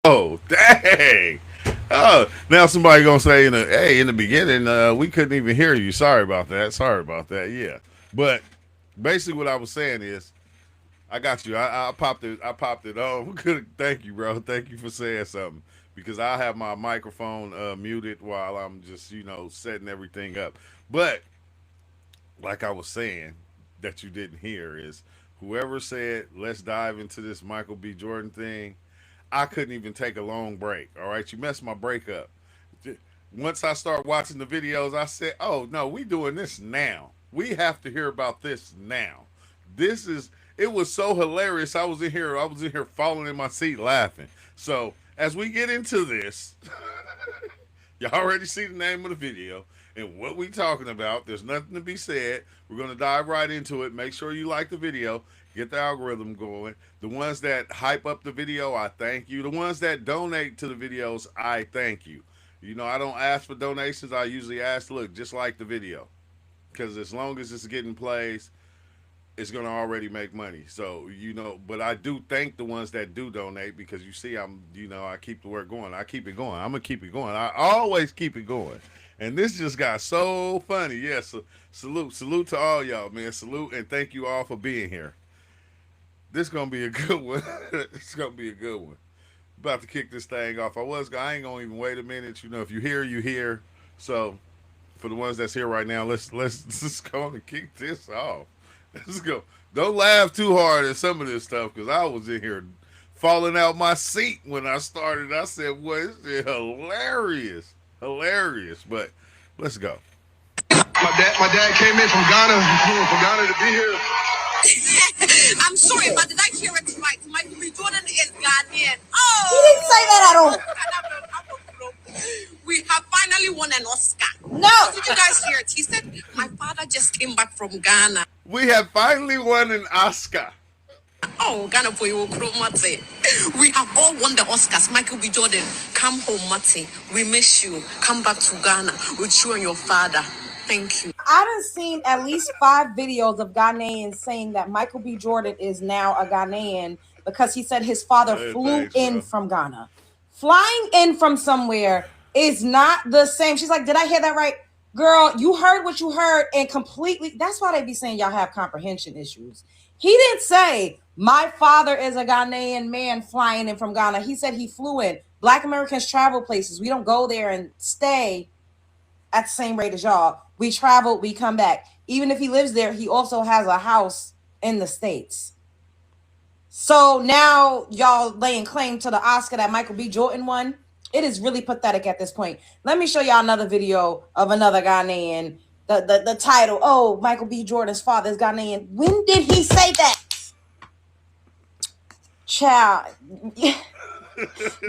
Oh, dang. Oh, now somebody gonna say in the beginning, we couldn't even hear you. Sorry about that. Sorry about that. Yeah. But basically what I was saying is I got you. I popped it. I popped it. Oh, good. Thank you, bro. Thank you for saying something. Because I have my microphone muted while I'm just, setting everything up. But like I was saying, that you didn't hear is whoever said, let's dive into this Michael B. Jordan thing, I couldn't even take a long break. All right. You messed my break up. Once I start watching the videos, I said, oh, no, we doing this now. We have to hear about this now. This is it was so hilarious. I was in here falling in my seat laughing. So as we get into this, you already see the name of the video and what we talking about. There's nothing to be said. We're gonna dive right into it. Make sure you like the video. Get the algorithm going. The ones that hype up the video, I thank you. The ones that donate to the videos, I thank you. I don't ask for donations. I usually ask, look, just like the video. Because as long as it's getting plays, it's gonna already make money. So but I do thank the ones that do donate because you see, I keep the work going. I keep it going. I'm gonna keep it going. I always keep it going. And this just got so funny. Yes, salute to all y'all, man. Salute and thank you all for being here. This gonna be a good one. It's gonna be a good one. About to kick this thing off. I ain't gonna even wait a minute. If you hear, you hear. So for the ones that's here right now, let's just go and kick this off. Let's go. Don't laugh too hard at some of this stuff because I was in here falling out my seat when I started. I said, "Boy, this is hilarious, hilarious." But let's go. My dad came in from Ghana. He flew in from Ghana to be here. I'm sorry, but did I hear it right? Michael B. Jordan is Ghanaian. He didn't say that at all. We have finally won an Oscar. No. Did you guys hear it? He said, my father just came back from Ghana. We have finally won an Oscar. Oh, Ghana for you, Mate. We have all won the Oscars. Michael B. Jordan, come home, Mate. We miss you. Come back to Ghana with you and your father. Thank you. I done seen at least 5 videos of Ghanaians saying that Michael B. Jordan is now a Ghanaian because he said his father flew in from Ghana. Flying in from somewhere is not the same. She's like, did I hear that right? Girl, you heard what you heard and completely. That's why they be saying y'all have comprehension issues. He didn't say my father is a Ghanaian man flying in from Ghana. He said he flew in. Black Americans travel places. We don't go there and stay at the same rate as y'all. We travel, we come back. Even if he lives there, he also has a house in the States. So now y'all laying claim to the Oscar that Michael B. Jordan won. It is really pathetic at this point. Let me show y'all another video of another Ghanaian. The title, oh, Michael B. Jordan's father is Ghanaian. When did he say that? Child.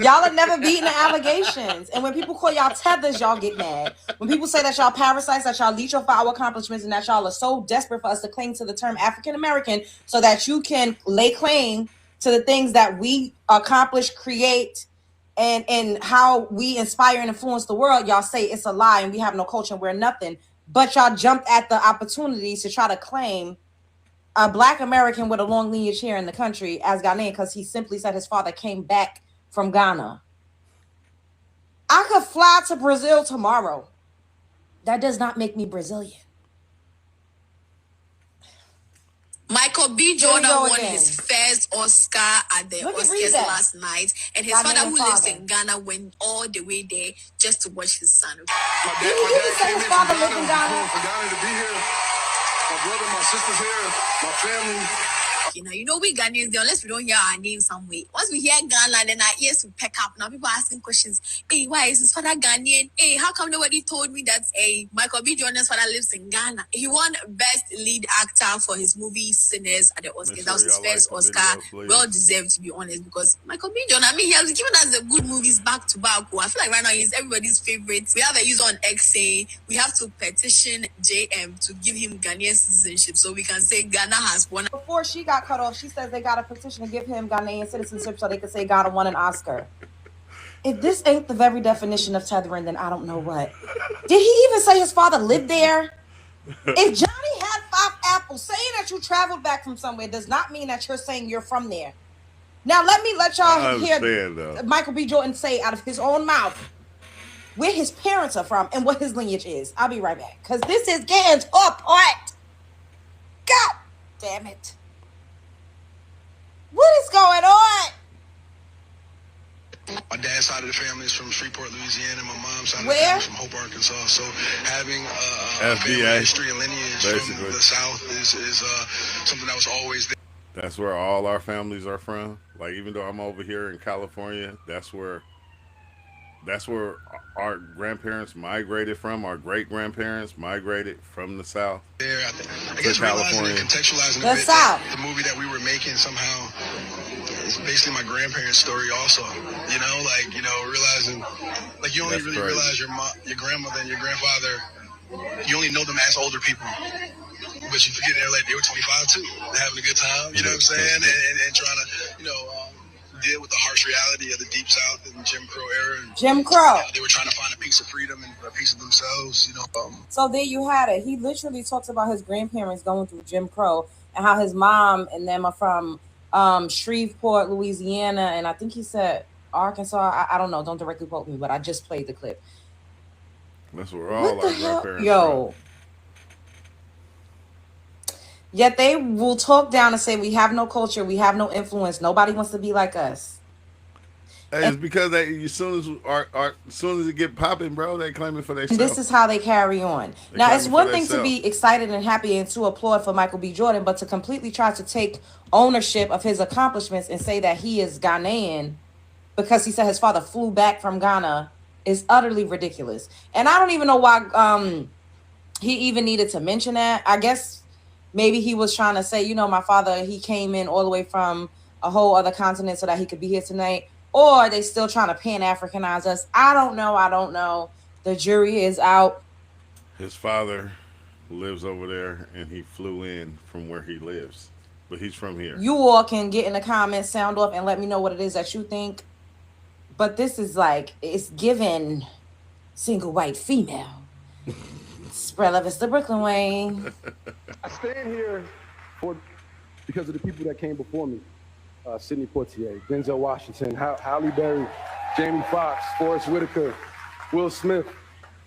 Y'all have never beaten the allegations. And when people call y'all tethers, y'all get mad. When people say that y'all parasites, that y'all leech off our accomplishments, and that y'all are so desperate for us to cling to the term African American so that you can lay claim to the things that we accomplish, create, and how we inspire and influence the world, y'all say it's a lie and we have no culture and we're nothing. But y'all jumped at the opportunities to try to claim a Black American with a long lineage here in the country as Ghanaian because he simply said his father came back from Ghana. I could fly to Brazil tomorrow. That does not make me Brazilian. Michael B. Jordan won his first Oscar at the Oscars last night, and his father, who lives in Ghana, went all the way there just to watch his son. My dad came in from Ghana. He flew in from Ghana to be here. My brother, my sister's here, my family. We Ghanaians, unless we don't hear our name somewhere. Once we hear Ghana, then our ears will pick up. Now people are asking questions. Hey, why is his father Ghanaian? Hey, how come nobody told me that Michael B. Jordan's father lives in Ghana? He won Best Lead Actor for his movie Sinners at the Oscars. That was his first Oscar. Well deserved, to be honest, because Michael B. Jordan, he has given us the good movies back to back. I feel like right now he's everybody's favorite. We have a user on X saying we have to petition JM to give him Ghanaian citizenship so we can say Ghana has won. Before she got cut off, she says they got a petition to give him Ghanaian citizenship so they could say Ghana won an Oscar. If this ain't the very definition of tethering, then I don't know what. Did he even say his father lived there? If Johnny had 5 apples, saying that you traveled back from somewhere does not mean that you're saying you're from there. Now let y'all hear though. Michael B. Jordan say out of his own mouth where his parents are from and what his lineage is. I'll be right back, because this is getting to a point. God damn it. What is going on? My dad's side of the family is from Shreveport, Louisiana. My mom's side of the Where? family is from Hope, Arkansas. So having a family FBA, history and lineage basically. from the South is something that was always there. That's where all our families are from. Like, even though I'm over here in California, that's where our grandparents migrated from. Our great grandparents migrated from the South. There, I guess realizing and contextualizing the a bit South. the movie that we were making somehow is basically my grandparents' story also. You know, like, you know, realizing, like, you only That's really crazy. realize your grandmother and your grandfather, you only know them as older people. But you forget they're like, they were 25 too, having a good time, you know what I'm saying? And trying to, you know, deal with the harsh reality of the Deep South and Jim Crow era. And, Jim Crow. you know, they were trying to find a piece of freedom and a piece of themselves, you know. So there you had it. He literally talks about his grandparents going through Jim Crow and how his mom and them are from Shreveport, Louisiana, and I think he said Arkansas. I don't know. Don't directly quote me, but I just played the clip. That's where all our grandparents Yo. Yet they will talk down and say we have no culture, we have no influence, nobody wants to be like us. Hey, it's because they, as soon as it get popping, bro, they claiming for themselves. This is how they carry on. Now, it's one thing to be excited and happy and to applaud for Michael B. Jordan, but to completely try to take ownership of his accomplishments and say that he is Ghanaian because he said his father flew back from Ghana is utterly ridiculous. And I don't even know why he even needed to mention that. I guess maybe he was trying to say, you know, my father, he came in all the way from a whole other continent so that he could be here tonight. Or are they still trying to Pan-Africanize us? I don't know. The jury is out. His father lives over there, and he flew in from where he lives. But he's from here. You all can get in the comments, sound off, and let me know what it is that you think. But this is like, it's given single white female. Spread love, it's the Brooklyn way. I stand here because of the people that came before me. Sidney Poitier, Denzel Washington, Halle Berry, Jamie Foxx, Forrest Whitaker, Will Smith,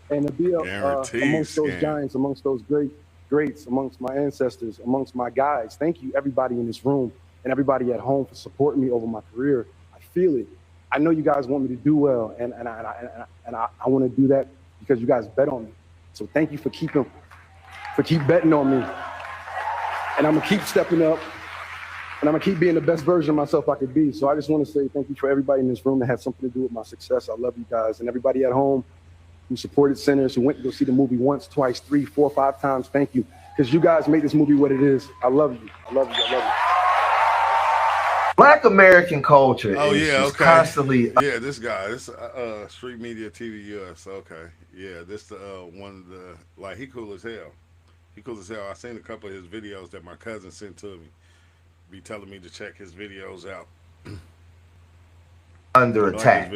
and to be amongst those giants, amongst those greats, amongst my ancestors, amongst my guys. Thank you, everybody in this room and everybody at home for supporting me over my career. I feel it. I know you guys want me to do well, and I want to do that because you guys bet on me. So thank you for keep betting on me, and I'm gonna keep stepping up. And I'm gonna keep being the best version of myself I could be. So I just want to say thank you for everybody in this room that had something to do with my success. I love you guys. And everybody at home who supported Sinners, who went to go see the movie once, twice, 3, 4, 5 times, thank you. Because you guys made this movie what it is. I love you. I love you. I love you. Black American culture constantly... Yeah, this guy. This Street Media TV US. Okay. Yeah, this one of the... Like, he cool as hell. He cool as hell. I seen a couple of his videos that my cousin sent to me. Be telling me to check his videos out. Under attack.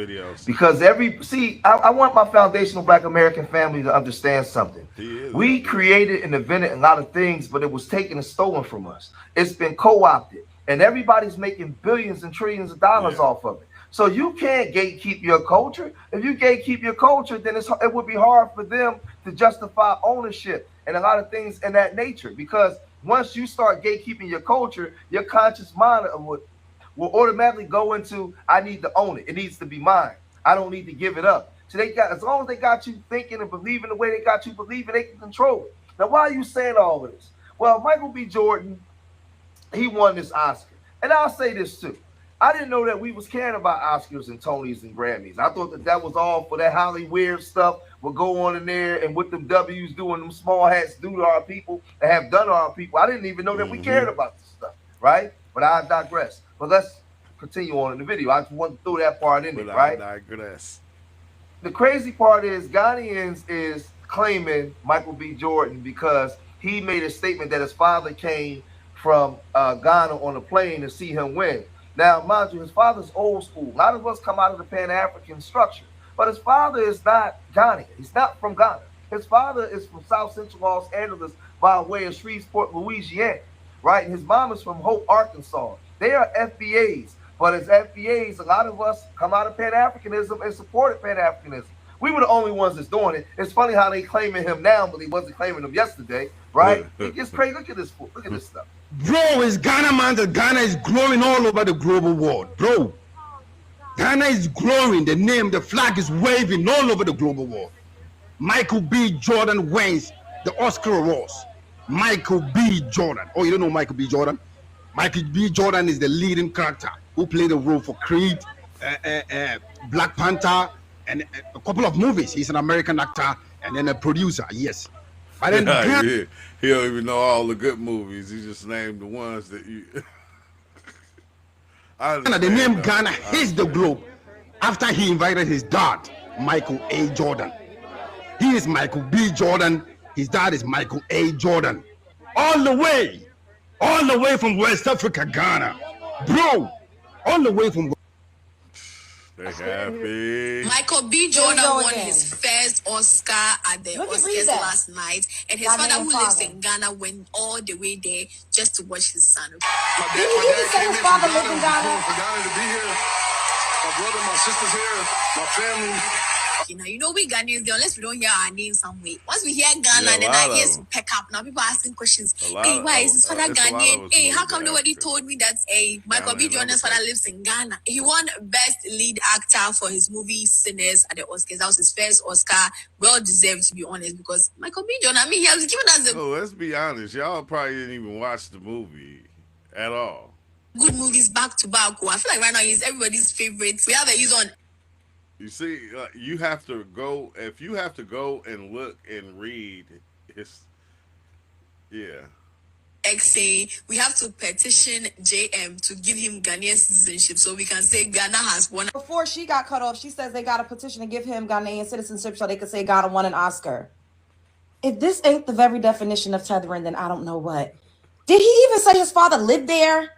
Because I want my foundational Black American family to understand something. We created and invented a lot of things, but it was taken and stolen from us. It's been co-opted, and everybody's making billions and trillions of dollars off of it. So you can't gatekeep your culture. If you gatekeep your culture, then it would be hard for them to justify ownership and a lot of things in that nature. Because once you start gatekeeping your culture, your conscious mind will automatically go into, I need to own it. It needs to be mine. I don't need to give it up. So as long as they got you thinking and believing the way they got you believing, they can control it. Now, why are you saying all of this? Well, Michael B. Jordan, he won this Oscar. And I'll say this too. I didn't know that we was caring about Oscars and Tonys and Grammys. I thought that was all for that Hollywood stuff will go on in there and what them W's do and them small hats do to our people and have done to our people. I didn't even know that we cared about this stuff, right? But I digress. But let's continue on in the video. I just want to throw that part in there, right? I digress. The crazy part is Ghanaians is claiming Michael B. Jordan because he made a statement that his father came from Ghana on a plane to see him win. Now, mind you, his father's old school. A lot of us come out of the Pan-African structure, but his father is not Ghanaian. He's not from Ghana. His father is from South Central Los Angeles by way of Shreveport, Louisiana, right? And his mom is from Hope, Arkansas. They are FBAs. But as FBAs, a lot of us come out of Pan-Africanism and supported Pan-Africanism. We were the only ones that's doing it. It's funny how they claiming him now, but he wasn't claiming him yesterday, right? It gets crazy. Look at this stuff. Bro, is Ghana, man. Ghana is growing all over the global world, bro. Ghana is growing. The name, the flag is waving all over the global world. Michael B. Jordan wins the Oscar Awards. Michael B. Jordan. Oh, you don't know Michael B. Jordan? Michael B. Jordan is the leading character who played the role for Creed, Black Panther, and a couple of movies. He's an American actor and then a producer, yes. But then he don't even know all the good movies. He just named the ones that you... The name Ghana hits the globe after he invited his dad, Michael A. Jordan. He is Michael B. Jordan. His dad is Michael A. Jordan. All the way from West Africa, Ghana. Bro, all the way from... They happy. Michael B. Jordan won his first Oscar at the Oscars last night, and his father, who lives in Ghana, went all the way there just to watch his son. My dad came in from Ghana to be here. My brother, my sister's here, my family. You know, we Ghanaians, unless we don't hear our name some way. Once we hear Ghana, then our ears will pick up. Now people asking questions. Hey, why is his father Ghanaian? Hey, how come nobody told me that Michael B. Jordan's father lives in Ghana? He won Best Lead Actor for his movie Sinners at the Oscars. That was his first Oscar. Well deserved, to be honest, because Michael B. Jordan, I mean, he has given us let's be honest. Y'all probably didn't even watch the movie at all. Good movies back to back. I feel like right now he's everybody's favorite. We have he's on. You see, you have to go, if you have to go and look and read his, Say we have to petition JM to give him Ghanaian citizenship so we can say Ghana has won. Before she got cut off, she says they got a petition to give him Ghanaian citizenship so they could say Ghana won an Oscar. If this ain't the very definition of tethering, then I don't know what. Did he even say his father lived there?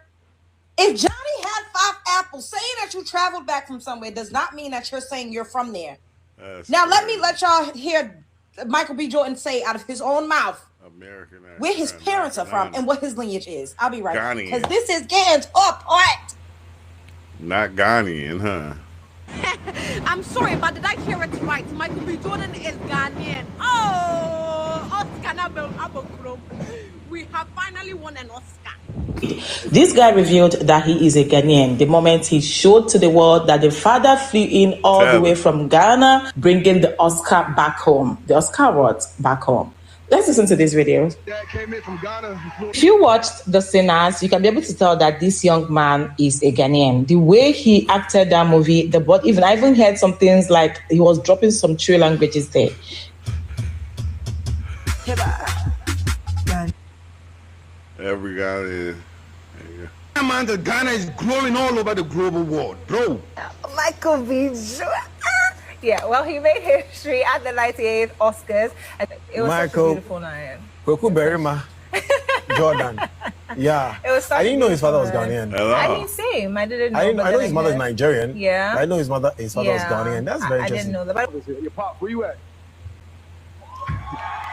If Johnny had 5 apples, saying that you traveled back from somewhere does not mean that you're saying you're from there. Now, let me let y'all hear Michael B. Jordan say out of his own mouth where his parents are from and what his lineage is. I'll be right back. Because this is getting apart. Not Ghanaian, huh? I'm sorry, but did I hear it right? Michael B. Jordan is Ghanaian. Oh, Oscar. We have finally won an Oscar. This guy revealed that he is a Ghanaian the moment he showed to the world that the father flew in all the way from Ghana, bringing the Oscar back home. The Oscar awards back home. Let's listen to this video. Dad came in from Ghana. If you watched The Sinners, you can be able to tell that this young man is a Ghanaian. The way he acted that movie, I even heard some things like he was dropping some true languages there. Every guy is. Man, Ghana is growing all over the global world, bro. Michael B. Jordan. Yeah, well, he made history at the 98th Oscars. It was such a beautiful night. Jordan. Yeah. It was I didn't know his father was Ghanaian. I didn't see him. I didn't know. I know his mother is Nigerian. Yeah. I know his father was Ghanaian. That's very interesting. I didn't know that. Your pop, where you at?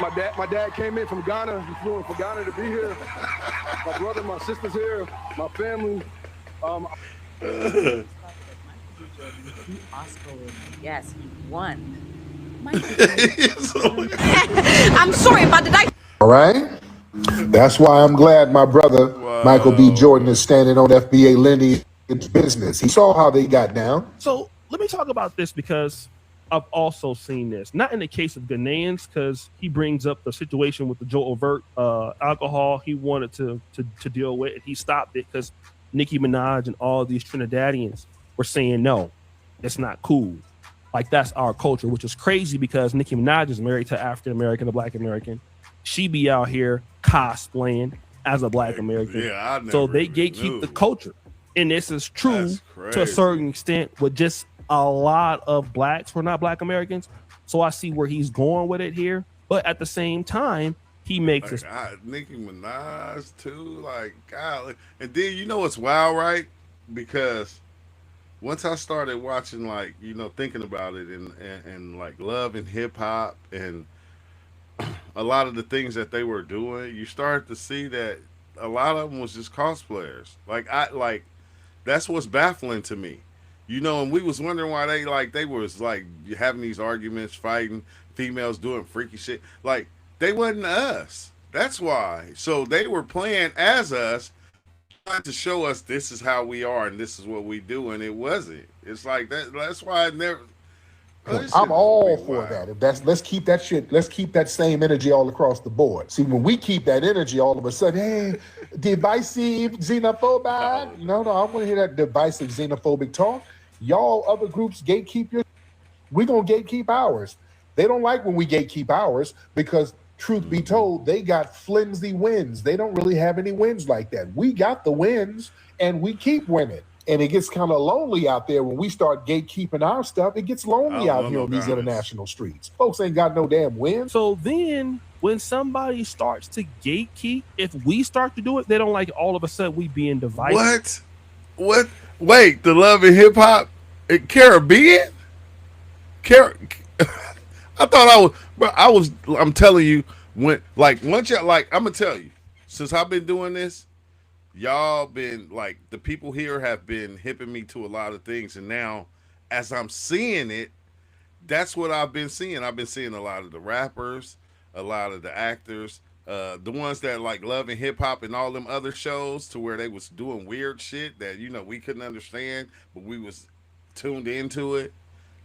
My dad came in from Ghana. He flew in from Ghana to be here. My brother, my sister's here. My family. Yes, he won. I'm sorry, but did I? All right. That's why I'm glad my brother, Michael B. Jordan, is standing on FBA lineage business. He saw how they got down. So let me talk about this because I've also seen this, not in the case of Ghanaians, because he brings up the situation with the Joe Overt alcohol he wanted to deal with, and he stopped it because Nicki Minaj and all these Trinidadians were saying, no, it's not cool. Like, that's our culture, which is crazy because Nicki Minaj is married to African-American, a Black American. She be out here cosplaying as a Black American. Yeah, so they gatekeep the culture. And this is true to a certain extent with just a lot of Blacks who are not Black Americans. So I see where he's going with it here. But at the same time, he makes it. Nicki Minaj too, like, God. And then you know what's wild, right? Because once I started watching, like, you know, thinking about it and like Love and Hip Hop and a lot of the things that they were doing, you start to see that a lot of them was just cosplayers. Like That's what's baffling to me. You know, and we was wondering why they was like having these arguments, fighting, females doing freaky shit. Like they wasn't us. That's why. So they were playing as us, trying to show us this is how we are and this is what we do, and it wasn't. It's like that. That's why I never. I'm all for that. If that's let's keep that same energy all across the board. See, when we keep that energy, all of a sudden, hey, divisive, xenophobic. No, I don't want to hear that divisive, xenophobic talk. Y'all other groups gatekeep your. We're gonna gatekeep ours. They don't like when we gatekeep ours because, truth be told, they got flimsy wins. They don't really have any wins like that. We got the wins, and we keep winning. And it gets kind of lonely out there when we start gatekeeping our stuff. It gets lonely out here on these international streets. Folks ain't got no damn wins. So then when somebody starts to gatekeep, if we start to do it, they don't like all of a sudden we being divided. What? Wait, the love and hip hop Caribbean? I thought I'm telling you, when once you I'm gonna tell you, since I've been doing this, y'all been like, the people here have been hipping me to a lot of things, and now as I'm seeing it, that's what I've been seeing. I've been seeing a lot of the rappers, a lot of the actors, the ones that like Love and Hip Hop and all them other shows, to where they was doing weird shit that we couldn't understand, but we was tuned into it.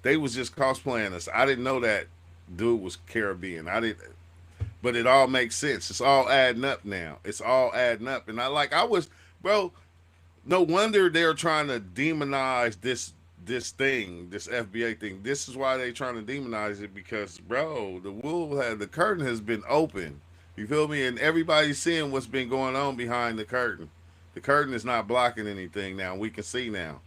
They was just cosplaying us. I didn't know that dude was Caribbean. I didn't. But it all makes sense. It's all adding up now. It's all adding up. And bro, no wonder they're trying to demonize this FBA thing. This is why they're trying to demonize it, because, bro, the curtain has been open. You feel me? And everybody's seeing what's been going on behind the curtain. The curtain is not blocking anything now. We can see now.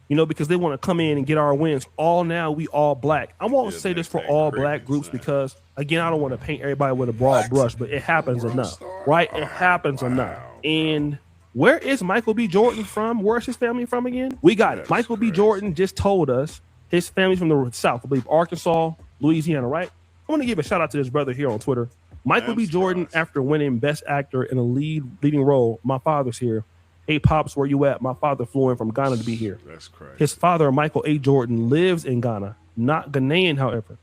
Because they want to come in and get our wins. We all black. I won't say this for all black groups because, again, I don't want to paint everybody with a broad brush, but it happens enough, right? It happens enough. And where is Michael B. Jordan from? Where's his family from again? We got it. Michael B. Jordan just told us his family's from the South, I believe Arkansas, Louisiana, right? I want to give a shout out to this brother here on Twitter. Michael B. Jordan, after winning Best Actor in a leading role, my father's here. Hey, Pops, where you at? My father flew in from Ghana to be here. That's crazy. His father, Michael A. Jordan, lives in Ghana, not Ghanaian, however.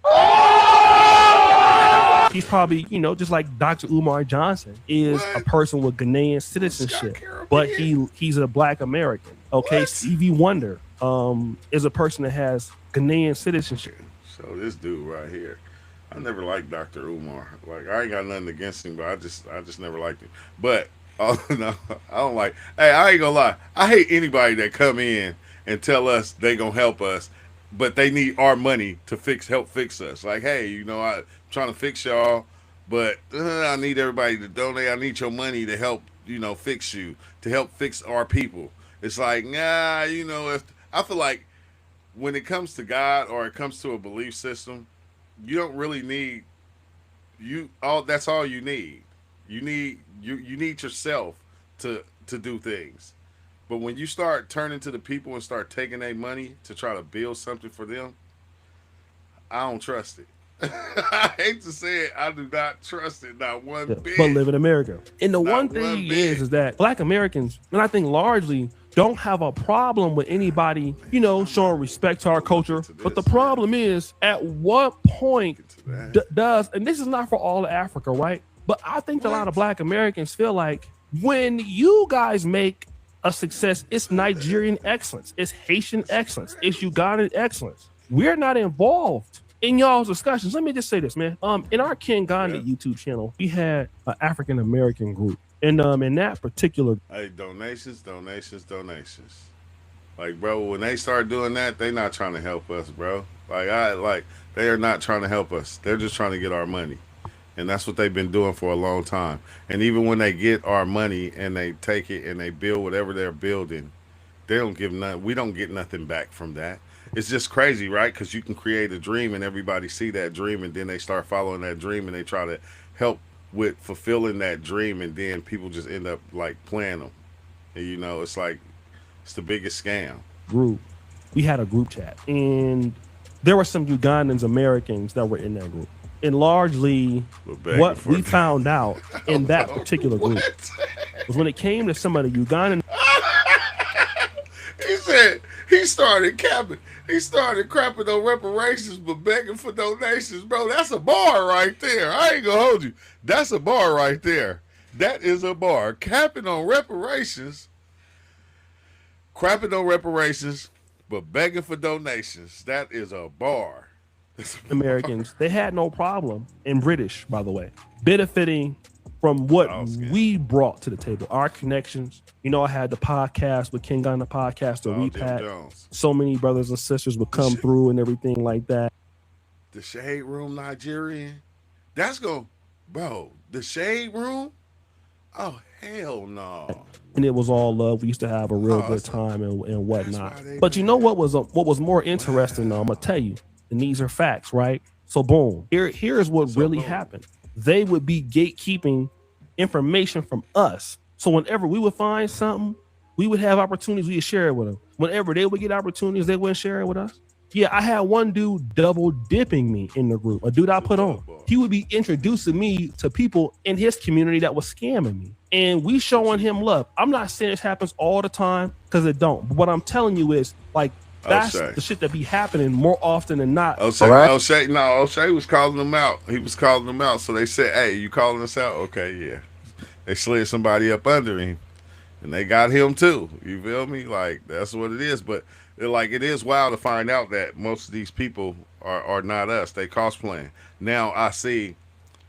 He's probably, just like Dr. Umar Johnson is a person with Ghanaian citizenship, but he's a black American. Okay, Stevie Wonder is a person that has Ghanaian citizenship. So this dude right here, I never liked Dr. Umar. Like, I ain't got nothing against him, but I just never liked him. But no, I don't like. Hey, I ain't gonna lie. I hate anybody that come in and tell us they gonna help us, but they need our money to help fix us. Like, hey, I'm trying to fix y'all, but I need everybody to donate. I need your money to help, fix you, to help fix our people. It's like, if I feel like when it comes to God or it comes to a belief system, you don't really need that's all you need. You need yourself to do things. But when you start turning to the people and start taking their money to try to build something for them, I don't trust it. I hate to say it, I do not trust it, not one bit. But live in America. And the one thing is that black Americans, and I think largely, don't have a problem with anybody, showing respect to our culture. But the problem is, at what point does, and this is not for all of Africa, right? But I think a lot of black Americans feel like when you guys make a success, it's Nigerian excellence, it's Haitian excellence, it's Ugandan excellence. We're not involved in y'all's discussions. Let me just say this, man. In our King Ghana YouTube channel, we had an African American group. And in that particular, hey, donations. Like, bro, when they start doing that, they not trying to help us, bro. They are not trying to help us. They're just trying to get our money. And that's what they've been doing for a long time. And even when they get our money and they take it and they build whatever they're building, they don't give nothing. We don't get nothing back from that. It's just crazy, right? Because you can create a dream and everybody see that dream, and then they start following that dream and they try to help with fulfilling that dream, and then people just end up like playing them. And it's like, it's the biggest scam. Group. We had a group chat, and there were some Ugandans, Americans that were in that group. And largely, what we found out in that particular group was when it came to some of the Ugandan said he started capping. He started crapping on reparations, but begging for donations, bro. That's a bar right there. I ain't gonna hold you. That's a bar right there. That is a bar. Capping on reparations, crapping on reparations, but begging for donations. That is a bar. Americans, they had no problem, and British, by the way, benefiting from what we brought to the table, our connections. You know, I had the podcast with King on the podcast, the Weep had so many brothers and sisters would come through and everything like that. The Shade Room Nigerian, that's go, bro. The Shade Room, oh hell no. And it was all love. We used to have a real good time and whatnot. But you know what was more interesting? Though, I'm gonna tell you, and these are facts, right? So boom, here's what really happened. They would be gatekeeping information from us. So whenever we would find something, we would have opportunities, we would share it with them. Whenever they would get opportunities, they wouldn't share it with us. Yeah, I had one dude double dipping me in the group, a dude I put on. He would be introducing me to people in his community that was scamming me. And we showing him love. I'm not saying this happens all the time, because it don't. But what I'm telling you is, like, that's the shit that be happening more often than not. O'Shea was calling them out. He was calling them out. So they said, hey, you calling us out? Okay, yeah. They slid somebody up under him, and they got him too. You feel me? Like, that's what it is. But it is wild to find out that most of these people are not us. They cosplaying. Now I see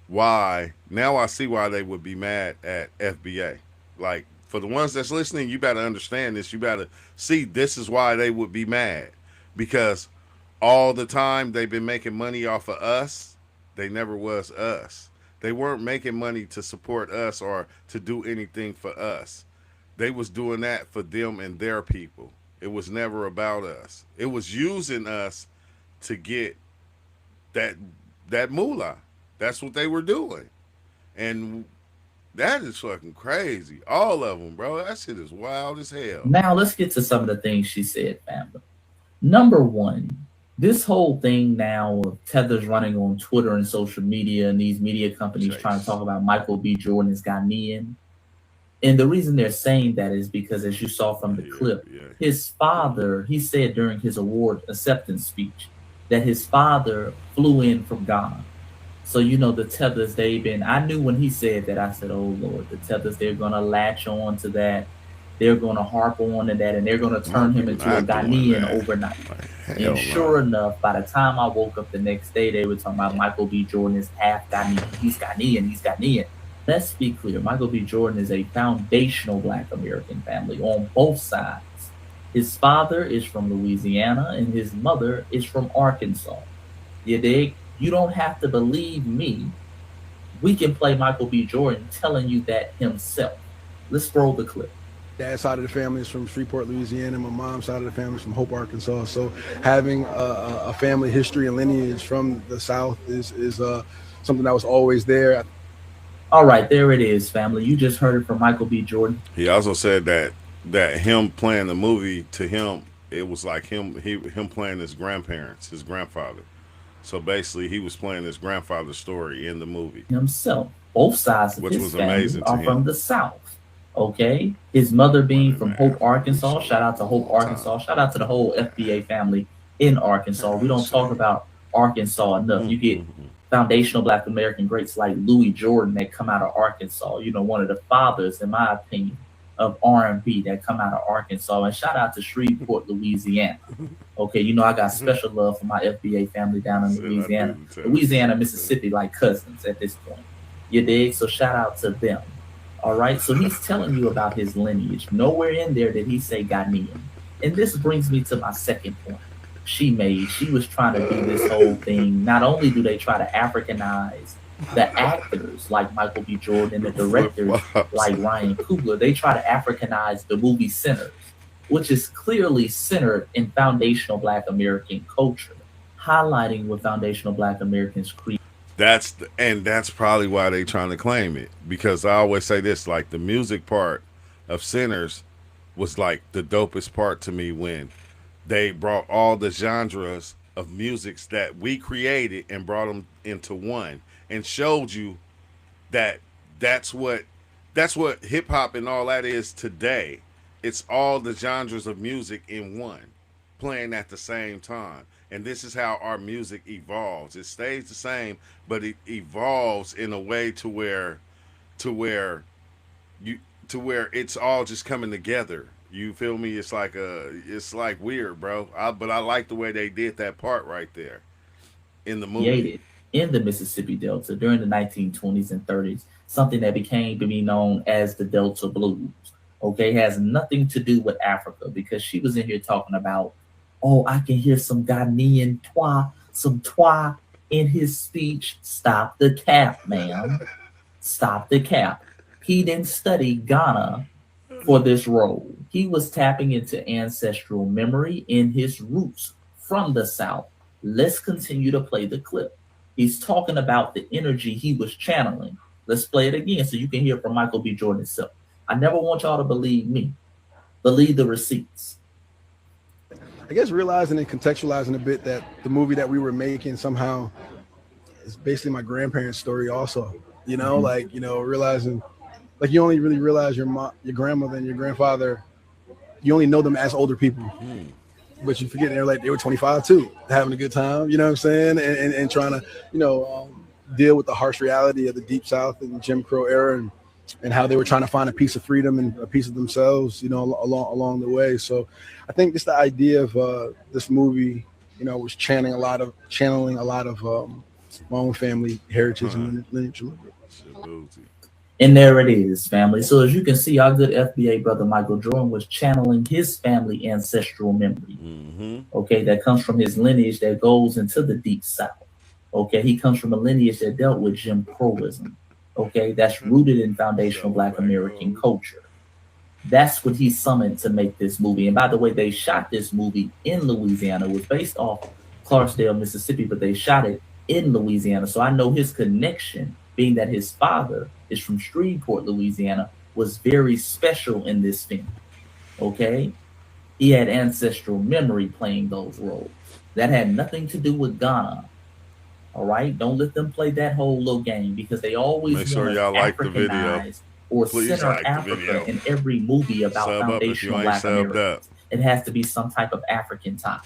why they would be mad at FBA. Like, for the ones that's listening, you better understand this. You better see this is why they would be mad. Because all the time they've been making money off of us. They never was us. They weren't making money to support us or to do anything for us. They was doing that for them and their people. It was never about us. It was using us to get that moolah. That's what they were doing. And that is fucking crazy. All of them, bro. That shit is wild as hell. Now let's get to some of the things she said, family. Number one, this whole thing now of Tethers running on Twitter and social media and these media companies trying to talk about Michael B. Jordan is Ghanaian. And the reason they're saying that is because, as you saw from the clip, his father, he said during his award acceptance speech that his father flew in from Ghana. So, you know, the Tethers, I knew when he said that, I said, oh, Lord, the Tethers, they're going to latch on to that. They're going to harp on to that, and they're going to turn him into a Ghanaian overnight. And sure enough, by the time I woke up the next day, they were talking about Michael B. Jordan is half Ghanaian. He's Ghanaian. Let's be clear. Michael B. Jordan is a foundational Black American family on both sides. His father is from Louisiana, and his mother is from Arkansas. You dig? You don't have to believe me. We can play Michael B. Jordan telling you that himself. Let's roll the clip. Dad's side of the family is from Shreveport, Louisiana. My mom's side of the family is from Hope, Arkansas. So having a family history and lineage from the South is something that was always there. All right, there it is, family. You just heard it from Michael B. Jordan. He also said that him playing the movie, to him, it was like him playing his grandparents, his grandfather. So basically, he was playing his grandfather's story in the movie himself. Both sides of his family are from the South. Okay, his mother being from Hope, Arkansas. Shout out to Hope, Arkansas. Shout out to the whole FBA family in Arkansas. We don't talk about Arkansas enough. You get foundational Black American greats like Louis Jordan that come out of Arkansas. You know, one of the fathers, in my opinion, of R&B that come out of Arkansas. And shout out to Shreveport, Louisiana. Okay, you know, I got special love for my FBA family down in Louisiana. Louisiana, Mississippi, like cousins at this point. You dig? So shout out to them. All right, so he's telling you about his lineage. Nowhere in there did he say Ghanaian. And this brings me to my second point she was trying to do this whole thing. Not only do they try to Africanize the actors like Michael B. Jordan and the directors like Ryan Coogler, they try to Africanize the movie Sinners, which is clearly centered in foundational Black American culture, highlighting what foundational Black Americans create. That's probably why they trying to claim it, because I always say this, like the music part of Sinners was like the dopest part to me, when they brought all the genres of musics that we created and brought them into one and showed you that that's what hip hop and all that is today. it's all the genres of music in one, playing at the same time. And this is how our music evolves. It stays the same, but it evolves in a way to where you to where it's all just coming together. You feel me? It's like weird, bro. But I like the way they did that part right there in the movie. Created in the Mississippi Delta during the 1920s and 30s, something that became to be known as the Delta Blues. Okay, has nothing to do with Africa, because she was in here talking about, oh, I can hear some Ghanaian some twa in his speech. Stop the cap, ma'am. Stop the cap. He didn't study Ghana for this role. He was tapping into ancestral memory in his roots from the South. Let's continue to play the clip. He's talking about the energy he was channeling. Let's play it again so you can hear from Michael B. Jordan himself. I never want y'all to believe me. Believe the receipts. I guess realizing and contextualizing a bit that the movie that we were making somehow is basically my grandparents' story also. You know, like, you know, realizing, like, you only really realize your grandmother and your grandfather, you only know them as older people. But you forget they're like, they were 25 too, having a good time, you know what I'm saying? And trying to, you know, deal with the harsh reality of the Deep South and the Jim Crow era, and how they were trying to find a piece of freedom and a piece of themselves, you know, along the way. So I think just the idea of this movie, you know, was channeling a lot of my own family heritage and lineage. And there it is, family. So as you can see, our good FBA brother Michael Jordan was channeling his family ancestral memory. Okay, that comes from his lineage that goes into the Deep South. Okay, he comes from a lineage that dealt with Jim Crowism. Okay, that's rooted in foundational Black American culture. That's what he summoned to make this movie. And by the way, they shot this movie in Louisiana. It was based off Clarksdale, Mississippi, but they shot it in Louisiana. So I know his connection, being that his father is from Shreveport, Louisiana, was very special in this film. Okay, he had ancestral memory playing those roles. That had nothing to do with Ghana. All right, don't let them play that whole little game, because they always make sure y'all like the video or center like Africa in every movie about foundational Black Americans. It has to be some type of African tie.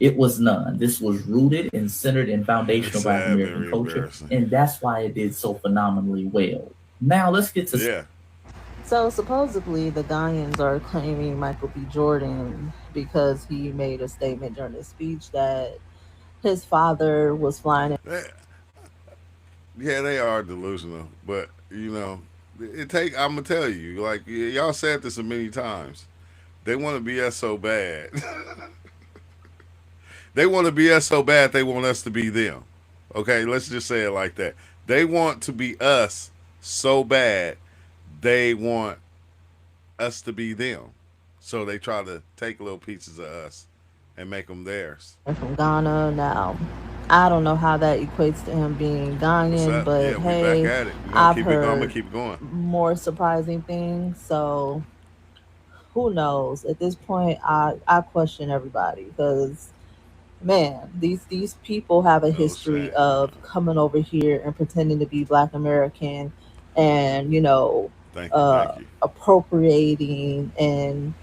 It was none. This was rooted and centered in foundational Black American culture, and that's why it did so phenomenally well. Now let's get to So supposedly the Ghanaians are claiming Michael B. Jordan because he made a statement during his speech that his father was flying. Yeah, they are delusional, but you know, I'm gonna tell you, like y'all said this many times. They want to be us so bad. They want to be us so bad. They want us to be them. Okay, let's just say it like that. They want to be us so bad. They want us to be them. So they try to take little pieces of us and make them theirs. From Ghana now. I don't know how that equates to him being Ghanaian, but yeah, hey, back at it. I've heard I'm gonna keep going. More surprising things. So who knows? At this point, I question everybody, because man, these people have a history of coming over here and pretending to be Black American, and you know, thank you. Appropriating and,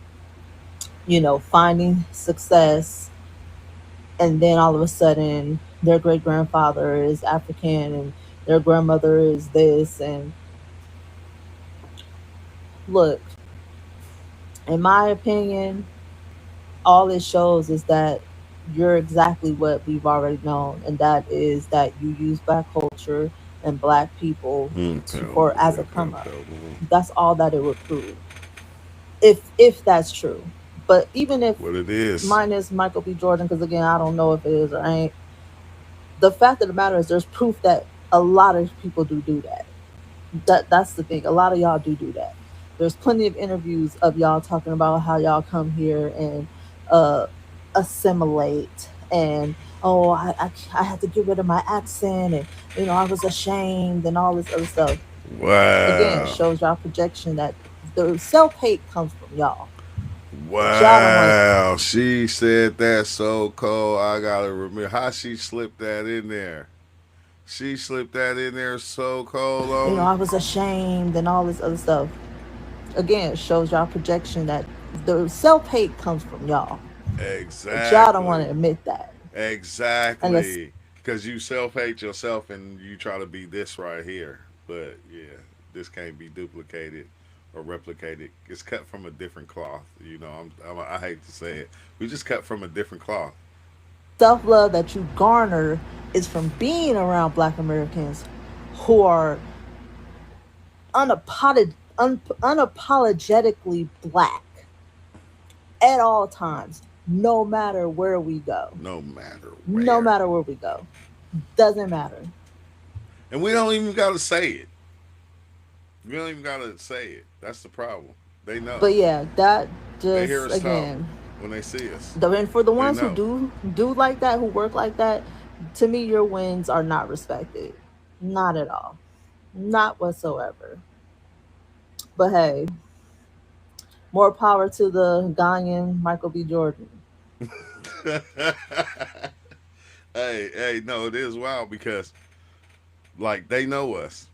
you know, finding success, and then all of a sudden their great grandfather is African and their grandmother is this. And look, in my opinion, all it shows is that you're exactly what we've already known, and that is that you use Black culture and Black people as a come up. That's all that it would prove, if that's true. But even if what it is, minus Michael B. Jordan, because again, I don't know if it is or ain't. The fact of the matter is, there's proof that a lot of people do that. That's the thing. A lot of y'all do that. There's plenty of interviews of y'all talking about how y'all come here and assimilate, and I had to get rid of my accent, and you know, I was ashamed, and all this other stuff. Wow. Again, shows y'all projection that the self-hate comes from y'all. Wow, she said that so cold. I gotta remember how she slipped that in there. She slipped that in there so cold. You know, I was ashamed and all this other stuff. again, shows y'all projection that the self-hate comes from y'all. Exactly. But y'all don't want to admit that. Exactly. Because you self-hate yourself and you try to be this right here. But yeah, this can't be duplicated or replicated. It's cut from a different cloth. You know, I hate to say it. We just cut from a different cloth. Self-love that you garner is from being around Black Americans who are unapologetically Black at all times, no matter where we go. No matter where we go. Doesn't matter. And we don't even got to say it. We don't even got to say it. That's the problem. They know. But yeah, that just, they hear us again, talk when they see us. And for the ones who do like that, who work like that, to me, your wins are not respected. Not at all. Not whatsoever. But hey, more power to the Ghanaian Michael B. Jordan. Hey, no, it is wild because, like, they know us.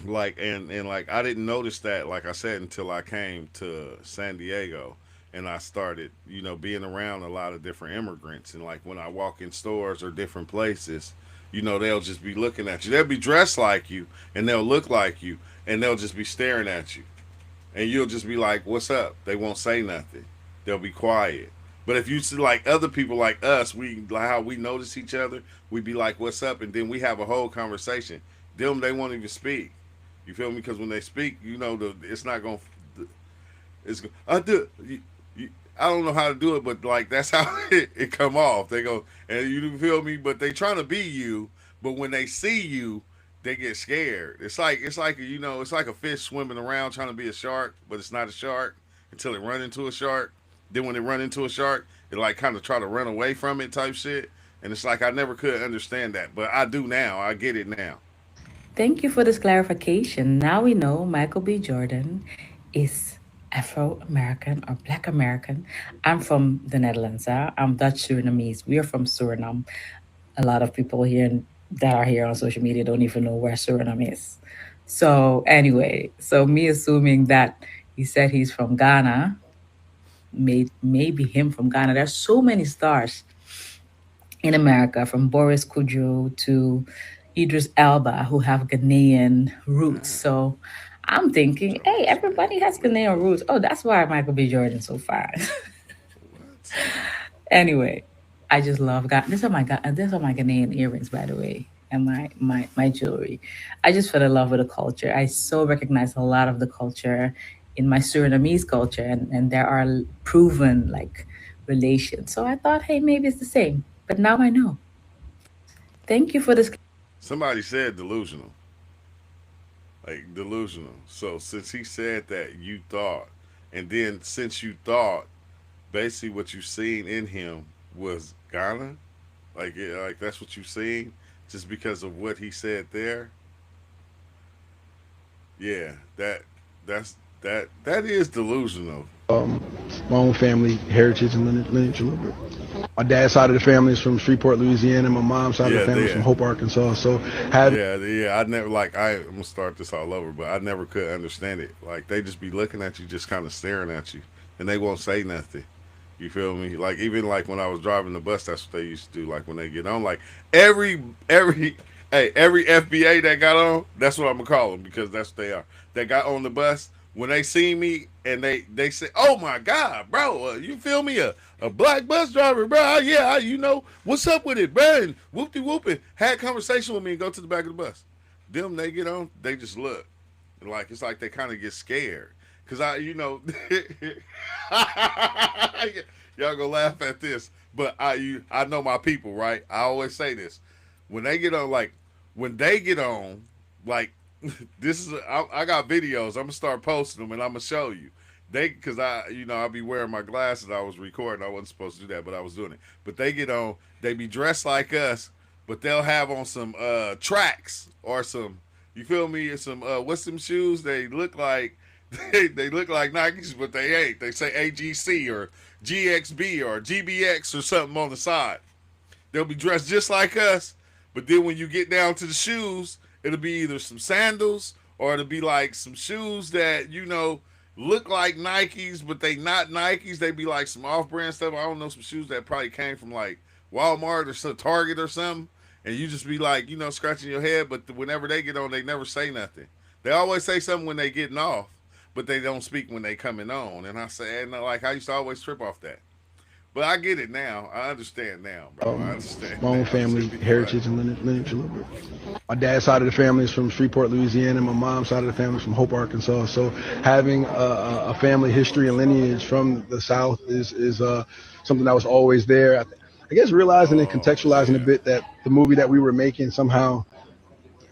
Like, and like, I didn't notice that, like I said, until I came to San Diego and I started, you know, being around a lot of different immigrants. And like, when I walk in stores or different places, you know, they'll just be looking at you. They'll be dressed like you and they'll look like you and they'll just be staring at you. And you'll just be like, what's up? They won't say nothing. They'll be quiet. But if you see like other people like us, we like how we notice each other, we be like, what's up? And then we have a whole conversation. Them, they won't even speak. You feel me? Because when they speak, you know, it's not going to, I don't know how to do it, but like, that's how it come off. They go, and you feel me? But they trying to be you. But when they see you, they get scared. It's like, you know, it's like a fish swimming around trying to be a shark, but it's not a shark until it run into a shark. Then when it run into a shark, it like kind of try to run away from it type shit. And it's like I never could understand that, but I do now. I get it now. Thank you for this clarification. Now we know Michael B. Jordan is Afro-American or Black American. I'm from the Netherlands. I'm Dutch Surinamese. We are from Suriname. A lot of people here that are here on social media don't even know where Suriname is. So anyway, so me assuming that he said he's from Ghana, maybe him from Ghana. There's so many stars in America, from Boris Kudjo to Idris Elba, who have Ghanaian roots. So I'm thinking, hey, everybody has Ghanaian roots. Oh, that's why Michael B. Jordan's so fine. Anyway, I just love God. These are my Ghanaian earrings, by the way, and my jewelry. I just fell in love with the culture. I so recognize a lot of the culture in my Surinamese culture, and there are proven like relations. So I thought, hey, maybe it's the same. But now I know. Thank you for this. Somebody said delusional. Like delusional. So since he said that, you thought, and then since you thought, basically what you seen in him was Ghana. Like that's what you seen, just because of what he said there. Yeah, that is delusional. My own family heritage and lineage a little bit. My dad's side of the family is from Shreveport, Louisiana. My mom's side of the family is from Hope, Arkansas. So I never I'm gonna start this all over, but I never could understand it. Like they just be looking at you, just kind of staring at you, and they won't say nothing. You feel me? Like even like when I was driving the bus, that's what they used to do. Like when they get on, like every FBA that got on, that's what I'm gonna call them, because that's what they are. They got on the bus. When they see me and they say, "Oh my God, bro, you feel me? A black bus driver, bro? Yeah, you know what's up with it, bro?" And whoopty whooping, had conversation with me and go to the back of the bus. Them, they get on, they just look, and like it's like they kind of get scared, cause y'all gonna laugh at this, but I know my people, right? I always say this when they get on, like. This is I got videos. I'm gonna start posting them and I'm gonna show you. Because I'll be wearing my glasses. I was recording. I wasn't supposed to do that, but I was doing it. But they get on. They be dressed like us, but they'll have on some tracks or some. You feel me? Some what's some shoes? They look like they look like Nikes, but they ain't. They say AGC or GXB or GBX or something on the side. They'll be dressed just like us, but then when you get down to the shoes, it'll be either some sandals or to be like some shoes that look like Nikes, but they not Nikes. They be like some off-brand stuff. I don't know, some shoes that probably came from like Walmart or some Target or something, and you just be like, scratching your head. But whenever they get on, they never say nothing. They always say something when they getting off, but they don't speak when they coming on. And I say, and I used to always trip off that. But I get it now. I understand now, bro. I understand. My own family heritage and lineage a little bit. My dad's side of the family is from Shreveport, Louisiana. My mom's side of the family is from Hope, Arkansas. So having a family history and lineage from the South is something that was always there. I guess realizing and contextualizing a bit that the movie that we were making somehow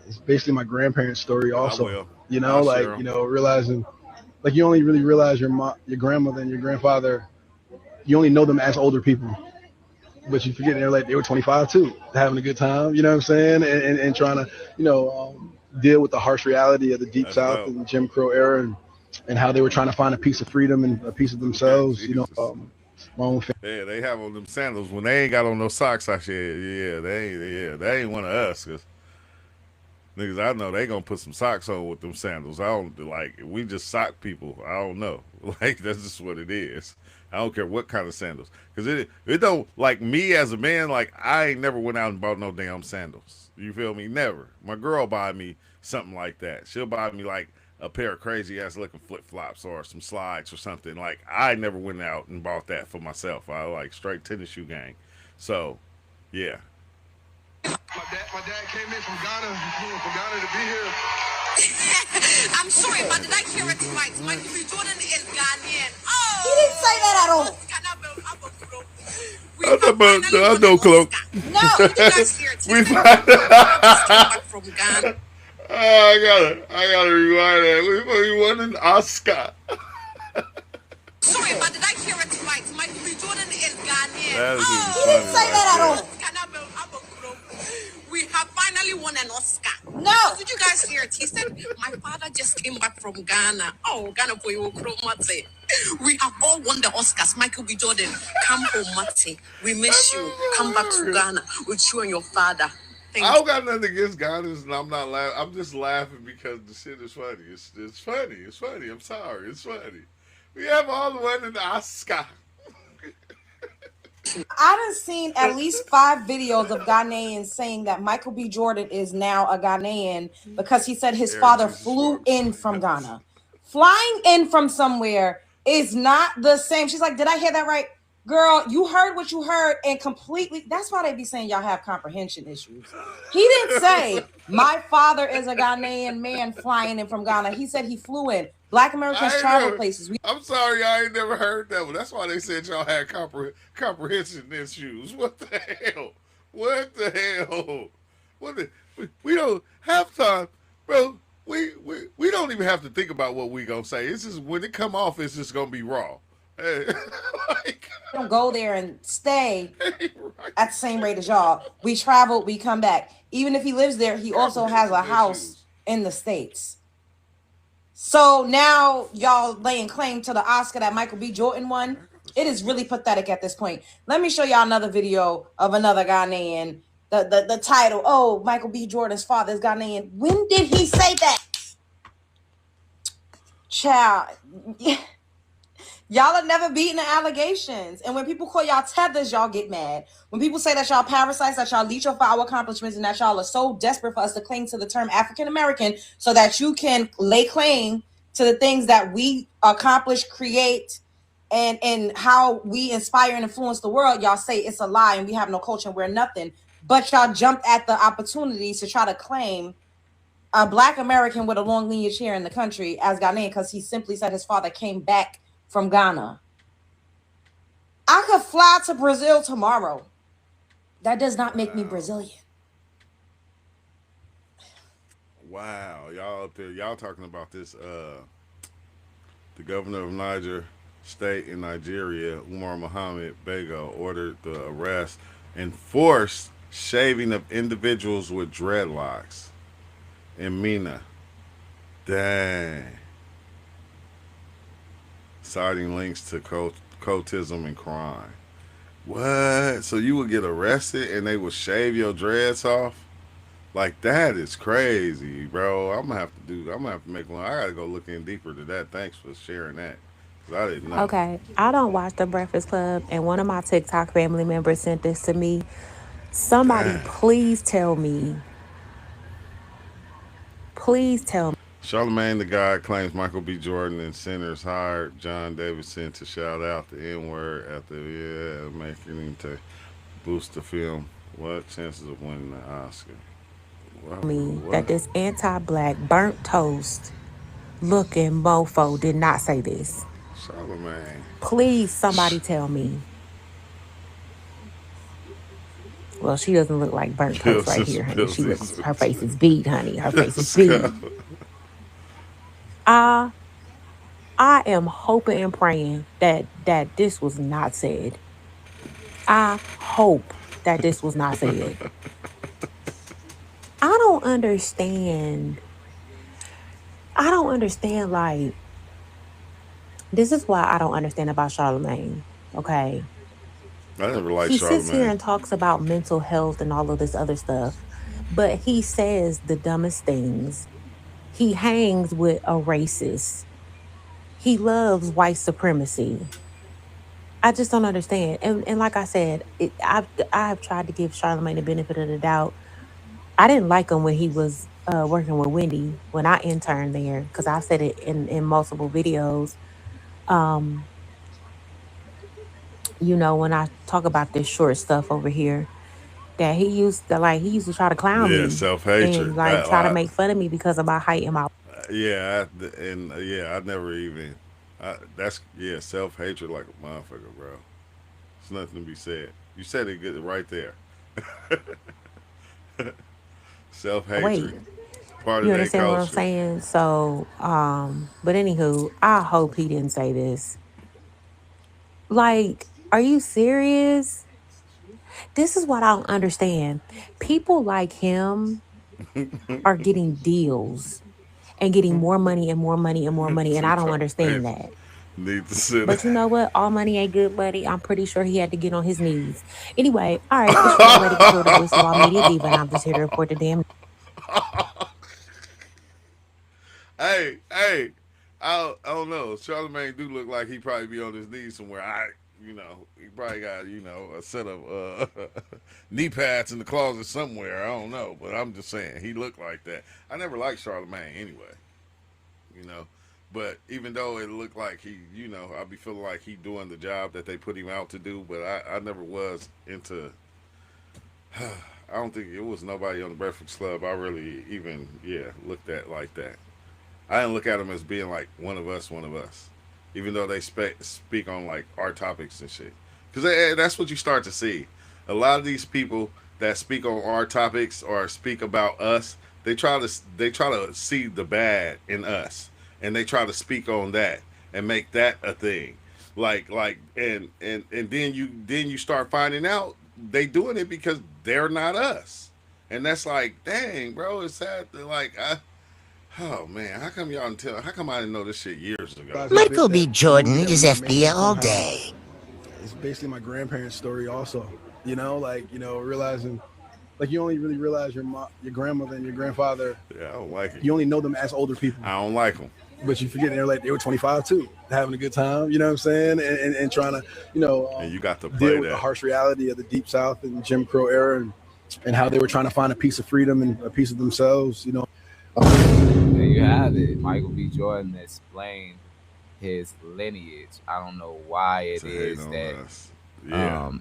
is basically my grandparents' story also. Realizing like you only really realize your grandmother and your grandfather, you only know them as older people. But you forget they're like they were 25 too, having a good time, you know what I'm saying, and trying to, deal with the harsh reality of the Deep South and the Jim Crow era, and how they were trying to find a piece of freedom and a piece of themselves, my own family. Yeah, they have on them sandals when they ain't got on no socks. I said, they ain't one of us, cause niggas I know they gonna put some socks on with them sandals. I don't we just sock people. I don't know, that's just what it is. I don't care what kind of sandals, because it don't, like me as a man, I ain't never went out and bought no damn sandals. You feel me? Never. My girl buy me something like that. She'll buy me a pair of crazy ass looking flip flops or some slides or something. I never went out and bought that for myself. I straight tennis shoe gang. So, yeah. My dad came in from Ghana. He came from Ghana to be here. I'm sorry, but did I hear it right? Michael B. Jordan is Ghanaian. Oh, He didn't say that at all. I know, Cloak. No, you guys hear it? We back from Ghana. I gotta rewind that. We won an Oscar. Sorry, but did I hear it right? Michael B. Jordan is Ghanaian. That is He didn't say that at all. We have finally won an Oscar. No. Did you guys hear it? He said, my father just came back from Ghana. Oh, Ghana for you, Mate. We have all won the Oscars. Michael B. Jordan, come home, Mate. We miss you. Come back to Ghana with you and your father. I don't got nothing against Ghanaians, and I'm not laughing. I'm just laughing because the shit is funny. It's funny. It's funny. I'm sorry. It's funny. We have all won an Oscar. I done seen at least 5 videos of Ghanaians saying that Michael B. Jordan is now a Ghanaian because he said his father flew in from Ghana. Flying in from somewhere is not the same. She's like, did I hear that right? Girl, you heard what you heard and completely. That's why they be saying y'all have comprehension issues. He didn't say my father is a Ghanaian man flying in from Ghana. He said he flew in. Black Americans travel places. I'm sorry, I ain't never heard that one. That's why they said y'all had comprehension issues. What the hell? What the hell? We don't have time, bro. We don't even have to think about what we gonna say. It's just when it come off, it's just gonna be raw. Don't go there and stay at the same rate as y'all. We travel, we come back. Even if he lives there, he also has a house in the States. So now y'all laying claim to the Oscar that Michael B. Jordan won. It is really pathetic at this point. Let me show y'all another video of another Ghanaian. The title, oh, Michael B. Jordan's father is Ghanaian. When did he say that? Child. Y'all are never beating the allegations. And when people call y'all tethers, y'all get mad. When people say that y'all parasites, that y'all leech off our accomplishments, and that y'all are so desperate for us to cling to the term African-American so that you can lay claim to the things that we accomplish, create, and how we inspire and influence the world, y'all say it's a lie and we have no culture and we're nothing. But y'all jumped at the opportunities to try to claim a Black American with a long lineage here in the country as Ghanaian because he simply said his father came back from Ghana. I could fly to Brazil tomorrow. That does not make me Brazilian. Wow, y'all up there, y'all talking about this, the governor of Niger State in Nigeria, Umar Mohammed Bago, ordered the arrest and forced shaving of individuals with dreadlocks in Mina. Dang. Citing links to cultism and crime. What? So you would get arrested and they would shave your dreads off? Like that is crazy, bro. I'm gonna have to do. I'm gonna have to make one. I gotta go look in deeper to that. Thanks for sharing that, cause I didn't know. Okay, I don't watch The Breakfast Club, and one of my TikTok family members sent this to me. Somebody, Dang. please tell me. Charlemagne the God claims Michael B. Jordan and Sinners hired John Davidson to shout out the N word after making him to boost the film. What chances of winning the Oscar? That What? this anti-black burnt toast looking mofo did not say this. Charlemagne. Please, somebody tell me. Well, she doesn't look like burnt toast right here, honey. Her face is beat, honey. Her face is beat. I am hoping and praying that this was not said. I hope that this was not said. I don't understand. Like, this is why I don't understand about Charlemagne. Okay. I never liked He sits here Charlemagne. and talks about mental health and all of this other stuff, but he says the dumbest things. He hangs with a racist. He loves white supremacy. I just don't understand. And like I said, I've tried to give Charlemagne the benefit of the doubt. I didn't like him when he was working with Wendy when I interned there, because I said it in multiple videos. When I talk about this short stuff over here, that he used to try to clown Yeah, me self and hatred. like try to make fun of me because of my height and my. I never even. Self hatred like a motherfucker, bro. It's nothing to be said. You said it good right there. Self Wait, hatred, part of you their understand what I'm culture. saying? So, but anywho, I hope he didn't say this. Like, are you serious? This is what I don't understand. People like him are getting deals and getting more money and more money and more money, and I don't understand that. Need to sit. But you know what? All money ain't good money. I'm pretty sure he had to get on his knees. Anyway, all right, it's your girl, Lady Control, the voice of all media diva, and I'm just here to report the damn. Hey, I don't know. Charlemagne do look like he probably be on his knees somewhere. He probably got a set of knee pads in the closet somewhere. I don't know, but I'm just saying he looked like that. I never liked Charlemagne anyway. You know, but even though it looked like I be feeling like he doing the job that they put him out to do. But I never was into. I don't think it was nobody on the Breakfast Club I really even looked at like that. I didn't look at them as being like one of us, even though they speak on like our topics and shit. Because that's what you start to see. A lot of these people that speak on our topics or speak about us, they try to see the bad in us, and they try to speak on that and make that a thing. And then you start finding out they doing it because they're not us, and that's like, dang, bro, it's sad that oh man, how come y'all didn't tell? How come I didn't know this shit years ago? Michael B. Jordan is FBA all day. It's basically my grandparents' story, also. Realizing, like, you only really realize your grandmother and your grandfather. Yeah, I don't like it. You only know them as older people. I don't like them. But you forget they were 25 too, having a good time. You know what I'm saying? And trying to, and you got to deal with the harsh reality of the Deep South and Jim Crow era, and how they were trying to find a piece of freedom and a piece of themselves. There you have it. Michael B. Jordan explained his lineage. I don't know why it is that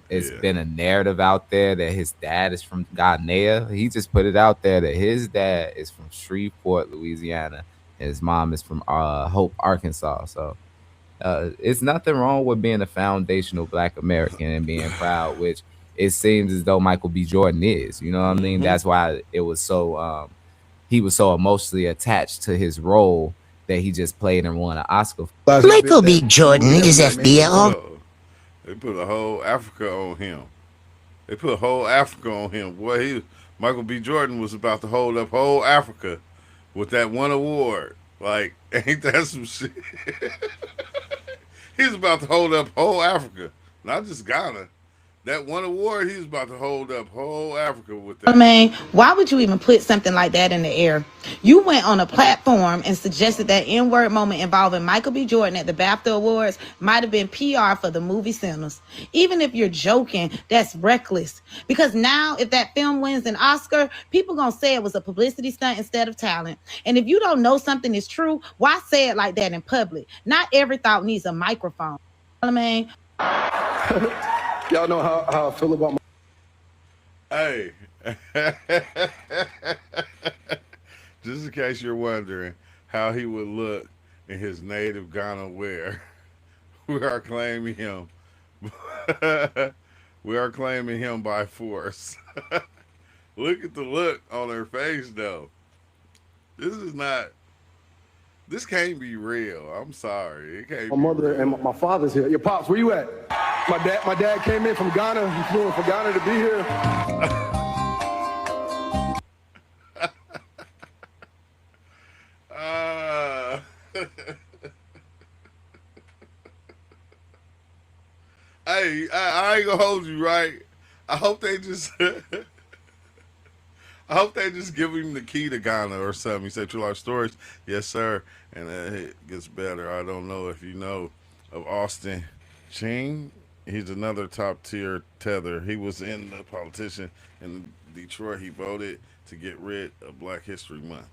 it's been a narrative out there that his dad is from Ghanaian. He just put it out there that his dad is from Shreveport, Louisiana, and his mom is from Hope, Arkansas. So it's nothing wrong with being a foundational Black American and being proud, which it seems as though Michael B. Jordan is. You know what I mean? That's why it was so he was so emotionally attached to his role that he just played and won an Oscar. Michael B. Jordan is FBL. They put a whole Africa on him. They put a whole Africa on him. Boy, Michael B. Jordan was about to hold up whole Africa with that one award. Like, ain't that some shit? He's about to hold up whole Africa, not just Ghana. That one award, he's about to hold up whole Africa with that. I mean, why would you even put something like that in the air? You went on a platform and suggested that N-word moment involving Michael B. Jordan at the BAFTA Awards might have been PR for the movie cinemas. Even if you're joking, that's reckless. Because now, if that film wins an Oscar, people gonna say it was a publicity stunt instead of talent. And if you don't know something is true, why say it like that in public? Not every thought needs a microphone. I mean, y'all know how I feel about my. Hey, just in case you're wondering how he would look in his native Ghana wear, we are claiming him. We are claiming him by force. Look at the look on her face, though. This is not. This can't be real. I'm sorry. It can't. My mother and my father's here. Your pops, where you at? My dad came in from Ghana. He flew in from Ghana to be here. Hey, I ain't gonna hold you, right? I hope they just I hope they just give him the key to Ghana or something. He said, True Life Stories. Yes, sir. And it gets better. I don't know if you know of Austin Ching. He's another top tier tether. He was in the politician in Detroit. He voted to get rid of Black History Month.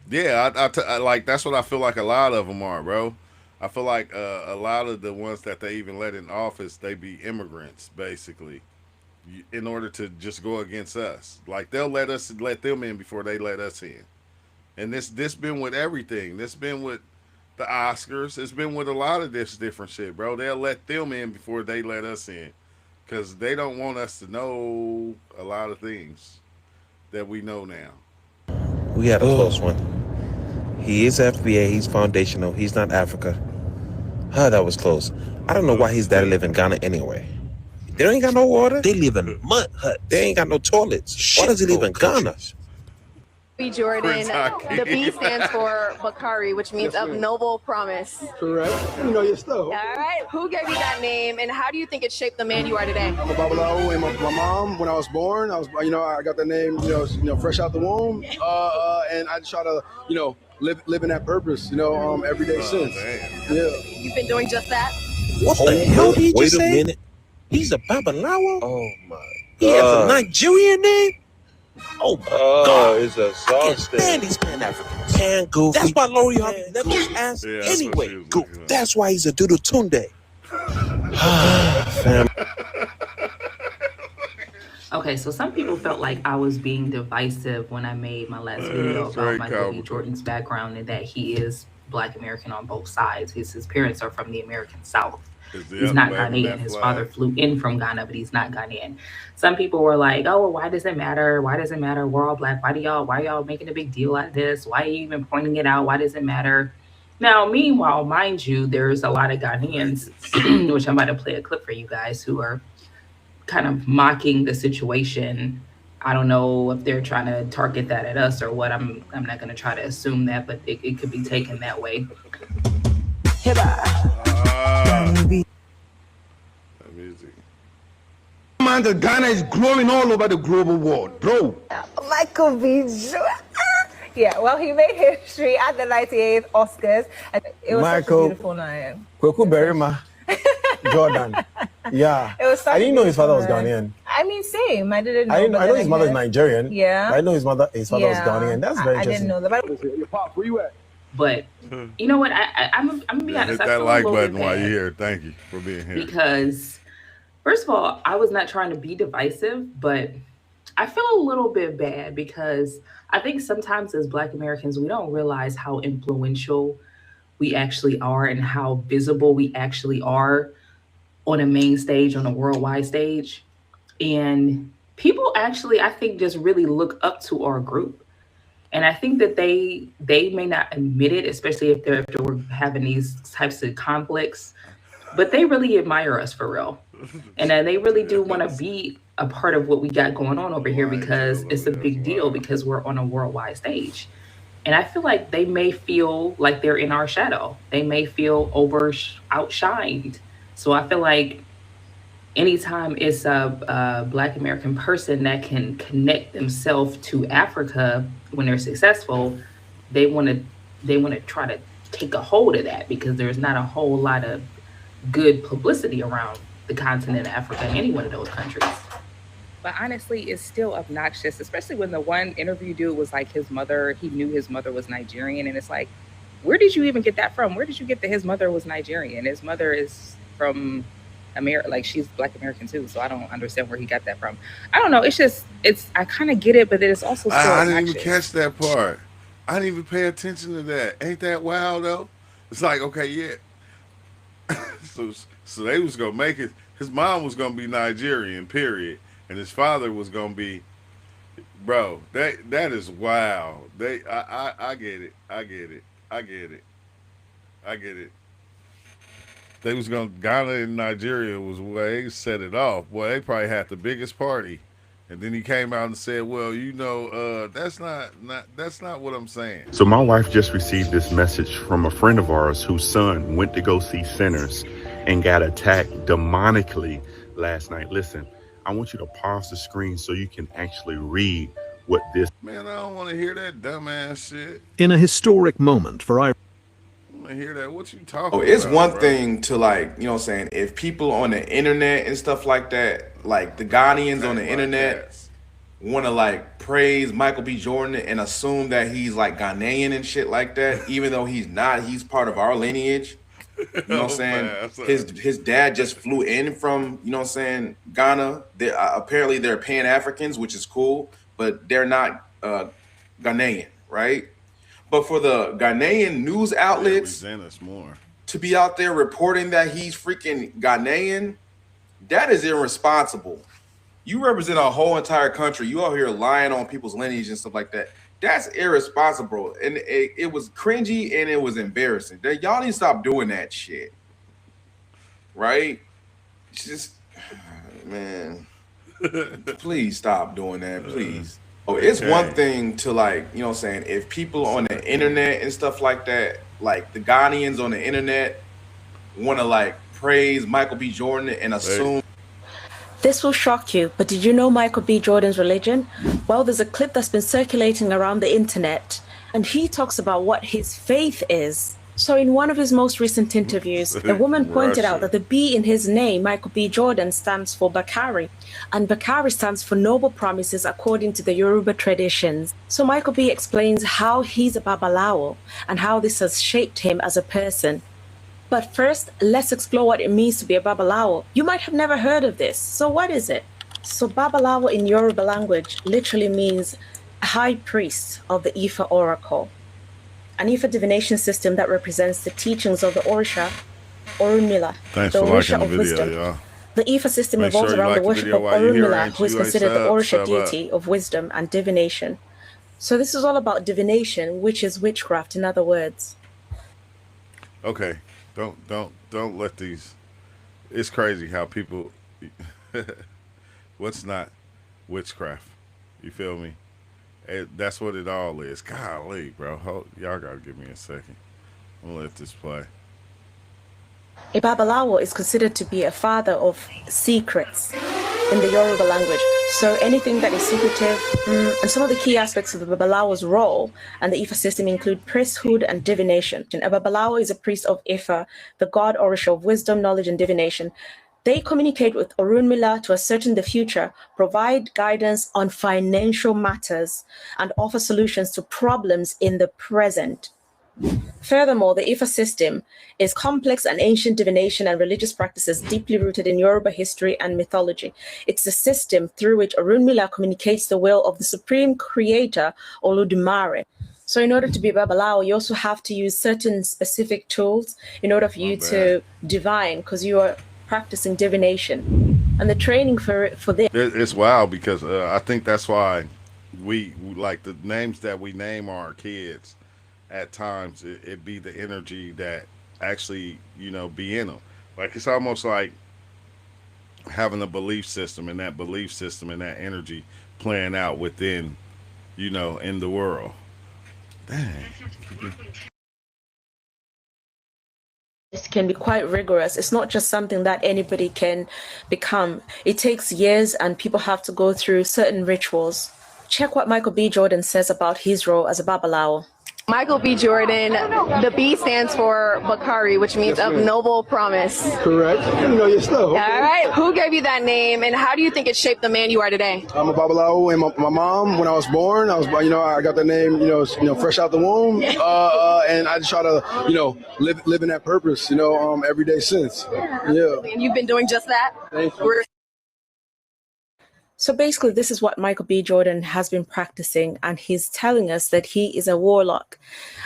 Yeah, I like that's what I feel like a lot of them are, bro. I feel like a lot of the ones that they even let in office, they be immigrants, basically, in order to just go against us. Like they'll let them in before they let us in. And this been with everything. This been with the Oscars. It's been with a lot of this different shit, bro. They'll let them in before they let us in, because they don't want us to know a lot of things that we know now. We had a close one. He is FBA. He's foundational. He's not Africa. That was close. I don't know why his dad live in Ghana anyway. They ain't got no water. They live in mud huts. They ain't got no toilets. Why does he live in Ghana? B. Jordan, the B stands for Bakari, which means of noble promise. Correct. You know your stuff. All right. Who gave you that name, and how do you think it shaped the man you are today? I'm a Babalawo, and my mom, when I was born, I got the name, fresh out the womb, and I just try to, live in that purpose, every day since. Damn. Yeah. You've been doing just that. What the hell did you just say? Wait a minute. He's a Babalawo? Oh my God. He has a Nigerian name? Oh my God. It's exhausting. Man, these Pan-Africans. Pan-Goofy. That's why Lori Harvey never was asked anyway. That's why he's a Doodle Tunde. Fam. Okay, so some people felt like I was being divisive when I made my last video about Michael B. Jordan's background and that he is Black American on both sides. His parents are from the American South. He's not Ghanaian. His father flew in from Ghana, but he's not Ghanaian. Some people were like, oh, well, why does it matter? Why does it matter? We're all Black. Why y'all making a big deal out of this? Why are you even pointing it out? Why does it matter? Now, meanwhile, mind you, there's a lot of Ghanaians, which I'm about to play a clip for you guys, who are kind of mocking the situation. I don't know if they're trying to target that at us or what. I'm not going to try to assume that, but it could be taken that way. Man, the Ghana is growing all over the global world, bro. Michael B. Jordan. Yeah, well, he made history at the 98th Oscars. It was such a beautiful night. Kweku Berima, Jordan. Yeah. It was I didn't know his father was Ghanaian. I mean, same. I didn't know. I know his mother is Nigerian. Yeah. I know his father was Ghanaian. That's very interesting. I didn't know that. Your pops, where you at? But you know what? I'm gonna be honest. Hit that like button while you're here. Thank you for being here. Because first of all, I was not trying to be divisive, but I feel a little bit bad because I think sometimes as Black Americans, we don't realize how influential we actually are and how visible we actually are on a main stage, on a worldwide stage. And people actually, I think, just really look up to our group. And I think that they may not admit it, especially if we're having these types of conflicts, but they really admire us for real. And they really do want to be a part of what we got going on over here because it's a big deal because we're on a worldwide stage. And I feel like they may feel like they're in our shadow. They may feel outshined. So I feel like anytime it's a Black American person that can connect themselves to Africa when they're successful, they want to try to take a hold of that because there's not a whole lot of good publicity around the continent of Africa in any one of those countries. But honestly, it's still obnoxious, especially when the one interview dude was like he knew his mother was Nigerian. And it's like, where did you even get that from? Where did you get that his mother was Nigerian? His mother is from America, like she's Black American too. So I don't understand where he got that from. I don't know. I kind of get it, but it's also still I obnoxious. didn't even catch that part. I didn't even pay attention to that. Ain't that wild though? It's like, okay, yeah. so they was gonna make it. His mom was gonna be Nigerian, period, and his father was gonna be, bro. That is wild. I get it. I get it. I get it. I get it. They was gonna Ghana and Nigeria was where they set it off. Boy, they probably had the biggest party. And then he came out and said, "Well, that's not what I'm saying." So my wife just received this message from a friend of ours whose son went to go see Sinners and got attacked demonically last night. Listen, I want you to pause the screen so you can actually read what this. Man, I don't want to hear that dumbass shit. In a historic moment for I want to hear that. What you talking about? It's one bro? thing to if people on the internet and stuff like that, like the Ghanaians on the internet want to praise Michael B. Jordan and assume that he's like Ghanaian and shit like that, even though he's not. He's part of our lineage. You know what I'm saying? His dad just flew in from, Ghana. Apparently they're Pan-Africans, which is cool, but they're not Ghanaian, right? But for the Ghanaian news outlets to be out there reporting that he's freaking Ghanaian, that is irresponsible. You represent a whole entire country. You out here lying on people's lineage and stuff like that. That's irresponsible. And it was cringy and it was embarrassing. Y'all need to stop doing that shit. Right? It's just, man, please stop doing that, please. It's one thing to if people on the internet and stuff like that, like the Ghanaians on the internet want to praise Michael B. Jordan and assume. This will shock you, but did you know Michael B. Jordan's religion? Well, there's a clip that's been circulating around the internet, and he talks about what his faith is. So in one of his most recent interviews, a woman pointed out that the B in his name, Michael B. Jordan, stands for Bakari, and Bakari stands for noble promises according to the Yoruba traditions. So Michael B. explains how he's a Babalawo and how this has shaped him as a person. But first, let's explore what it means to be a Babalawo. You might have never heard of this. So what is it? So Babalawo in Yoruba language literally means high priest of the Ifa oracle. An Ifa divination system that represents the teachings of the Orisha, Orunmila, Thanks the for Orisha liking the of video, wisdom. y'all. The Ifa system Make revolves sure you around like the worship video of while you're here, Orunmila, ain't who is you? considered the Orisha Sub up. deity of wisdom and divination. So this is all about divination, which is witchcraft, in other words. Okay, don't let these. It's crazy how people. What's not witchcraft? You feel me? That's what it all is. Golly, bro. Y'all gotta give me a second. I'm gonna let this play. A Babalawo is considered to be a father of secrets in the Yoruba language. So anything that is secretive, and some of the key aspects of the Babalawo's role and the Ifa system include priesthood and divination. A Babalawo is a priest of Ifa, the god Orisha of wisdom, knowledge, and divination. They communicate with Orunmila to ascertain the future, provide guidance on financial matters, and offer solutions to problems in the present. Furthermore, the Ifa system is complex and ancient divination and religious practices deeply rooted in Yoruba history and mythology. It's the system through which Orunmila communicates the will of the supreme creator, Olodumare. So in order to be a Babalawo, you also have to use certain specific tools in order for you to divine, because you are practicing divination. And the training for this. It's wild because I think that's why we like the names that we name our kids. At times, it be the energy that actually, be in them. Like, it's almost like having a belief system and that belief system and that energy playing out within, in the world. Dang. It can be quite rigorous. It's not just something that anybody can become. It takes years and people have to go through certain rituals. Check what Michael B. Jordan says about his role as a Babalawo. Michael B. Jordan, the B stands for Bakari, which means of noble promise. Correct. You know your stuff. Okay. All right. Who gave you that name, and how do you think it shaped the man you are today? I'm a Babalawo, and my mom, when I was born, I got that name, fresh out the womb, and I just try to, live in that purpose, every day since. Yeah. And you've been doing just that. Thank you. So basically, this is what Michael B. Jordan has been practicing, and he's telling us that he is a warlock.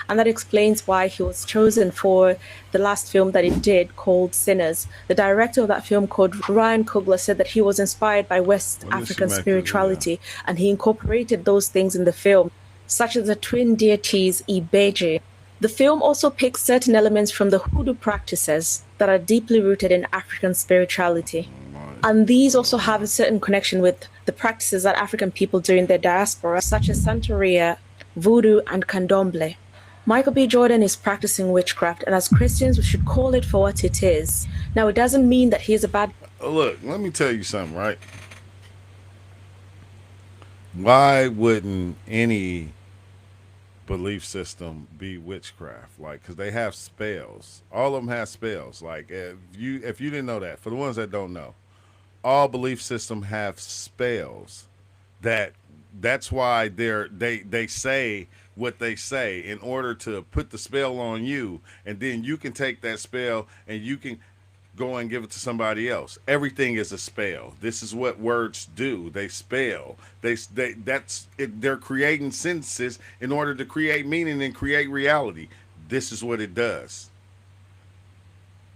And that explains why he was chosen for the last film that he did called Sinners. The director of that film, called Ryan Coogler, said that he was inspired by West African spirituality, and he incorporated those things in the film, such as the twin deities Ibeji. The film also picks certain elements from the hoodoo practices that are deeply rooted in African spirituality. And these also have a certain connection with the practices that African people do in their diaspora, such as Santeria, voodoo, and candomblé. Michael B. Jordan is practicing witchcraft, and as Christians, we should call it for what it is. Now, it doesn't mean that he is a bad... Look, let me tell you something, right? Why wouldn't any belief system be witchcraft? Like, because they have spells. All of them have spells. Like, if you didn't know that, for the ones that don't know, all belief systems have spells. That's why they say what they say in order to put the spell on you, and then you can take that spell and you can go and give it to somebody else. Everything is a spell. This is what words do. They spell. They're creating sentences in order to create meaning and create reality. This is what it does.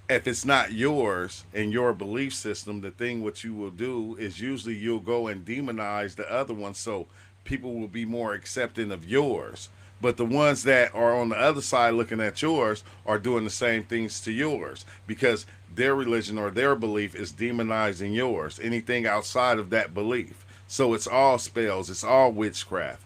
If it's not yours and your belief system, the thing what you will do is usually you'll go and demonize the other one, so people will be more accepting of yours. But the ones that are on the other side looking at yours are doing the same things to yours, because their religion or their belief is demonizing yours, anything outside of that belief. So it's all spells, it's all witchcraft.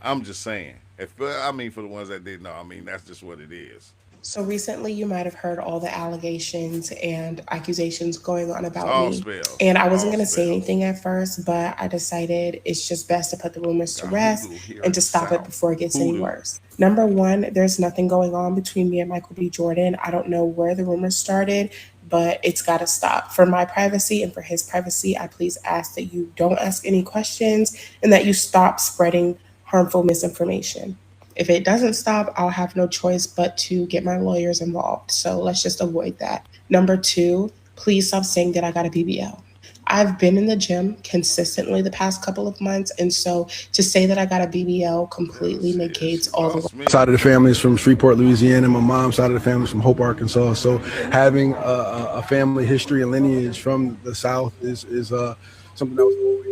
I'm just saying. For the ones that didn't know, that's just what it is. So recently, you might have heard all the allegations and accusations going on about me. Spells. And I wasn't going to say anything at first, but I decided it's just best to put the rumors to rest and to stop it before it gets any worse. Number one, there's nothing going on between me and Michael B. Jordan. I don't know where the rumors started, but it's got to stop. For my privacy and for his privacy, I please ask that you don't ask any questions and that you stop spreading harmful misinformation. If it doesn't stop, I'll have no choice but to get my lawyers involved. So let's just avoid that. Number two, please stop saying that I got a BBL. I've been in the gym consistently the past couple of months, and so to say that I got a BBL completely negates all the... Side of the family is from Shreveport, Louisiana. My mom's side of the family is from Hope, Arkansas. So having a family history and lineage from the South is something that was always there.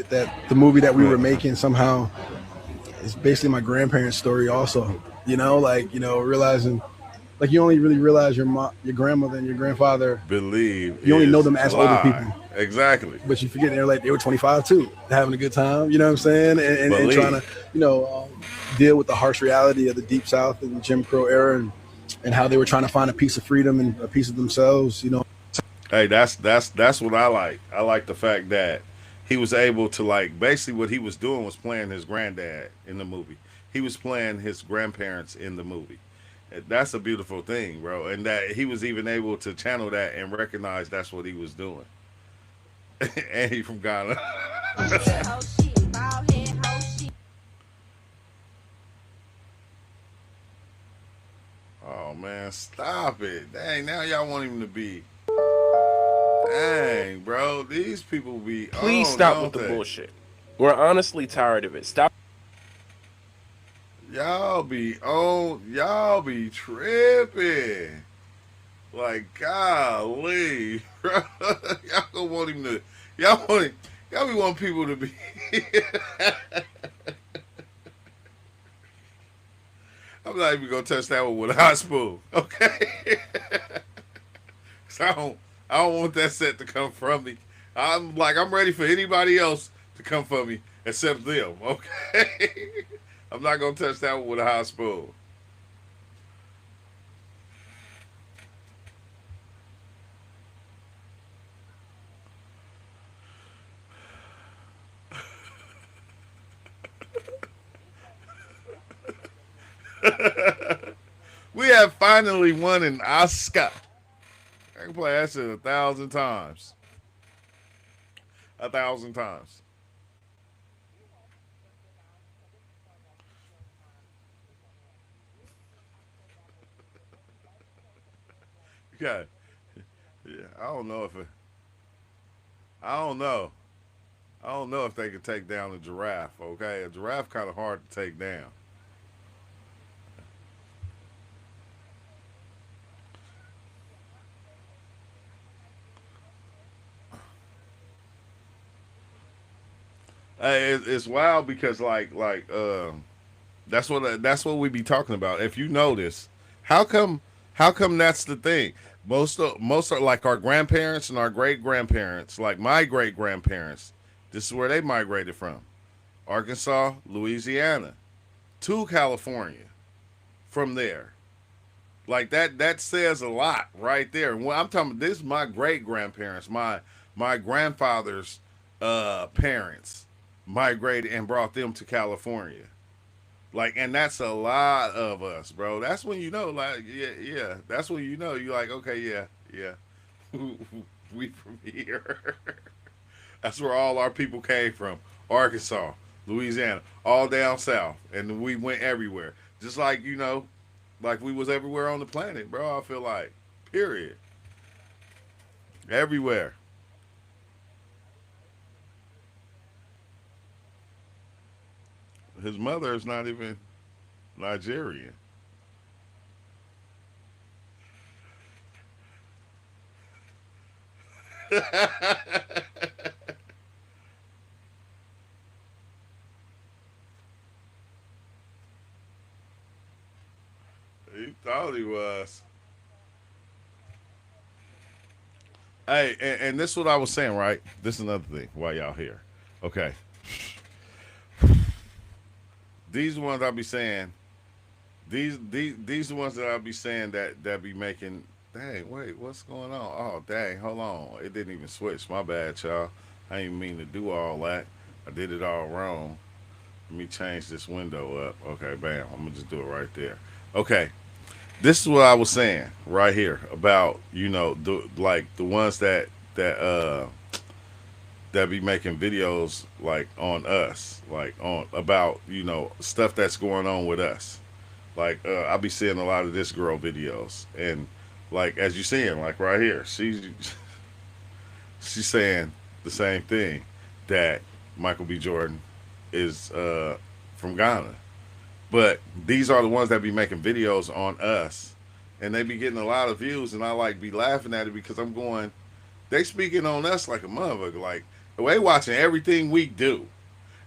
That the movie that we were making somehow is basically my grandparents' story also, realizing like you only really realize your grandmother and your grandfather believe you only know them as older people, exactly, but you forget they were 25 too, having a good time, you know what I'm saying, and trying to deal with the harsh reality of the Deep South and the Jim Crow era and how they were trying to find a piece of freedom and a piece of themselves. Hey, that's what I like. I like the fact that he was able to, basically what he was doing was playing his granddad in the movie. He was playing his grandparents in the movie. That's a beautiful thing, bro. And that he was even able to channel that and recognize that's what he was doing. And he from Ghana. Oh, man, stop it. Dang, now y'all want him to be... Dang, bro, these people be... Please stop with the bullshit. We're honestly tired of it. Stop. Y'all be tripping. Like, golly, bro. Y'all gonna want him to... Y'all be want people to be... I'm not even gonna touch that one with a hot spoon, okay? So I don't want that set to come from me. I'm ready for anybody else to come from me except them, okay? I'm not going to touch that one with a hot spoon. We have finally won an Oscar. I can play that shit 1,000 times. 1,000 times. Okay. Yeah, I don't know if it. I don't know. I don't know if they could take down a giraffe. Okay, a giraffe kind of hard to take down. It's wild because that's what we be talking about. If you notice, how come how come that's the thing? Most are like our grandparents and our great grandparents, like my great grandparents. This is where they migrated from: Arkansas, Louisiana, to California. From there, like that says a lot right there. And when I'm talking, this is my great grandparents, my grandfather's parents migrated and brought them to California. Like, and that's a lot of us, bro. That's when you know, like, yeah, yeah. That's when you know you're like, okay, yeah, yeah. We from here. That's where all our people came from. Arkansas, Louisiana, all down south, and we went everywhere. Just like like we was everywhere on the planet, bro. I feel like, period, everywhere. His mother is not even Nigerian. He thought he was. Hey, and this is what I was saying, right? This is another thing. Why y'all here? Okay, these ones I be saying. These the ones that I be saying that be making. Dang, wait, what's going on? Oh, dang, hold on. It didn't even switch. My bad, y'all. I didn't mean to do all that. I did it all wrong. Let me change this window up. Okay, bam. I'm gonna just do it right there. Okay, this is what I was saying right here about the ones that be making videos like on us, like on about stuff that's going on with us. Like I be seeing a lot of this girl videos, and like as you seeing like right here, she's saying the same thing that Michael B. Jordan is from Ghana. But these are the ones that be making videos on us, and they be getting a lot of views, and I like be laughing at it because I'm going, they speaking on us like a motherfucker. Like they watching everything we do.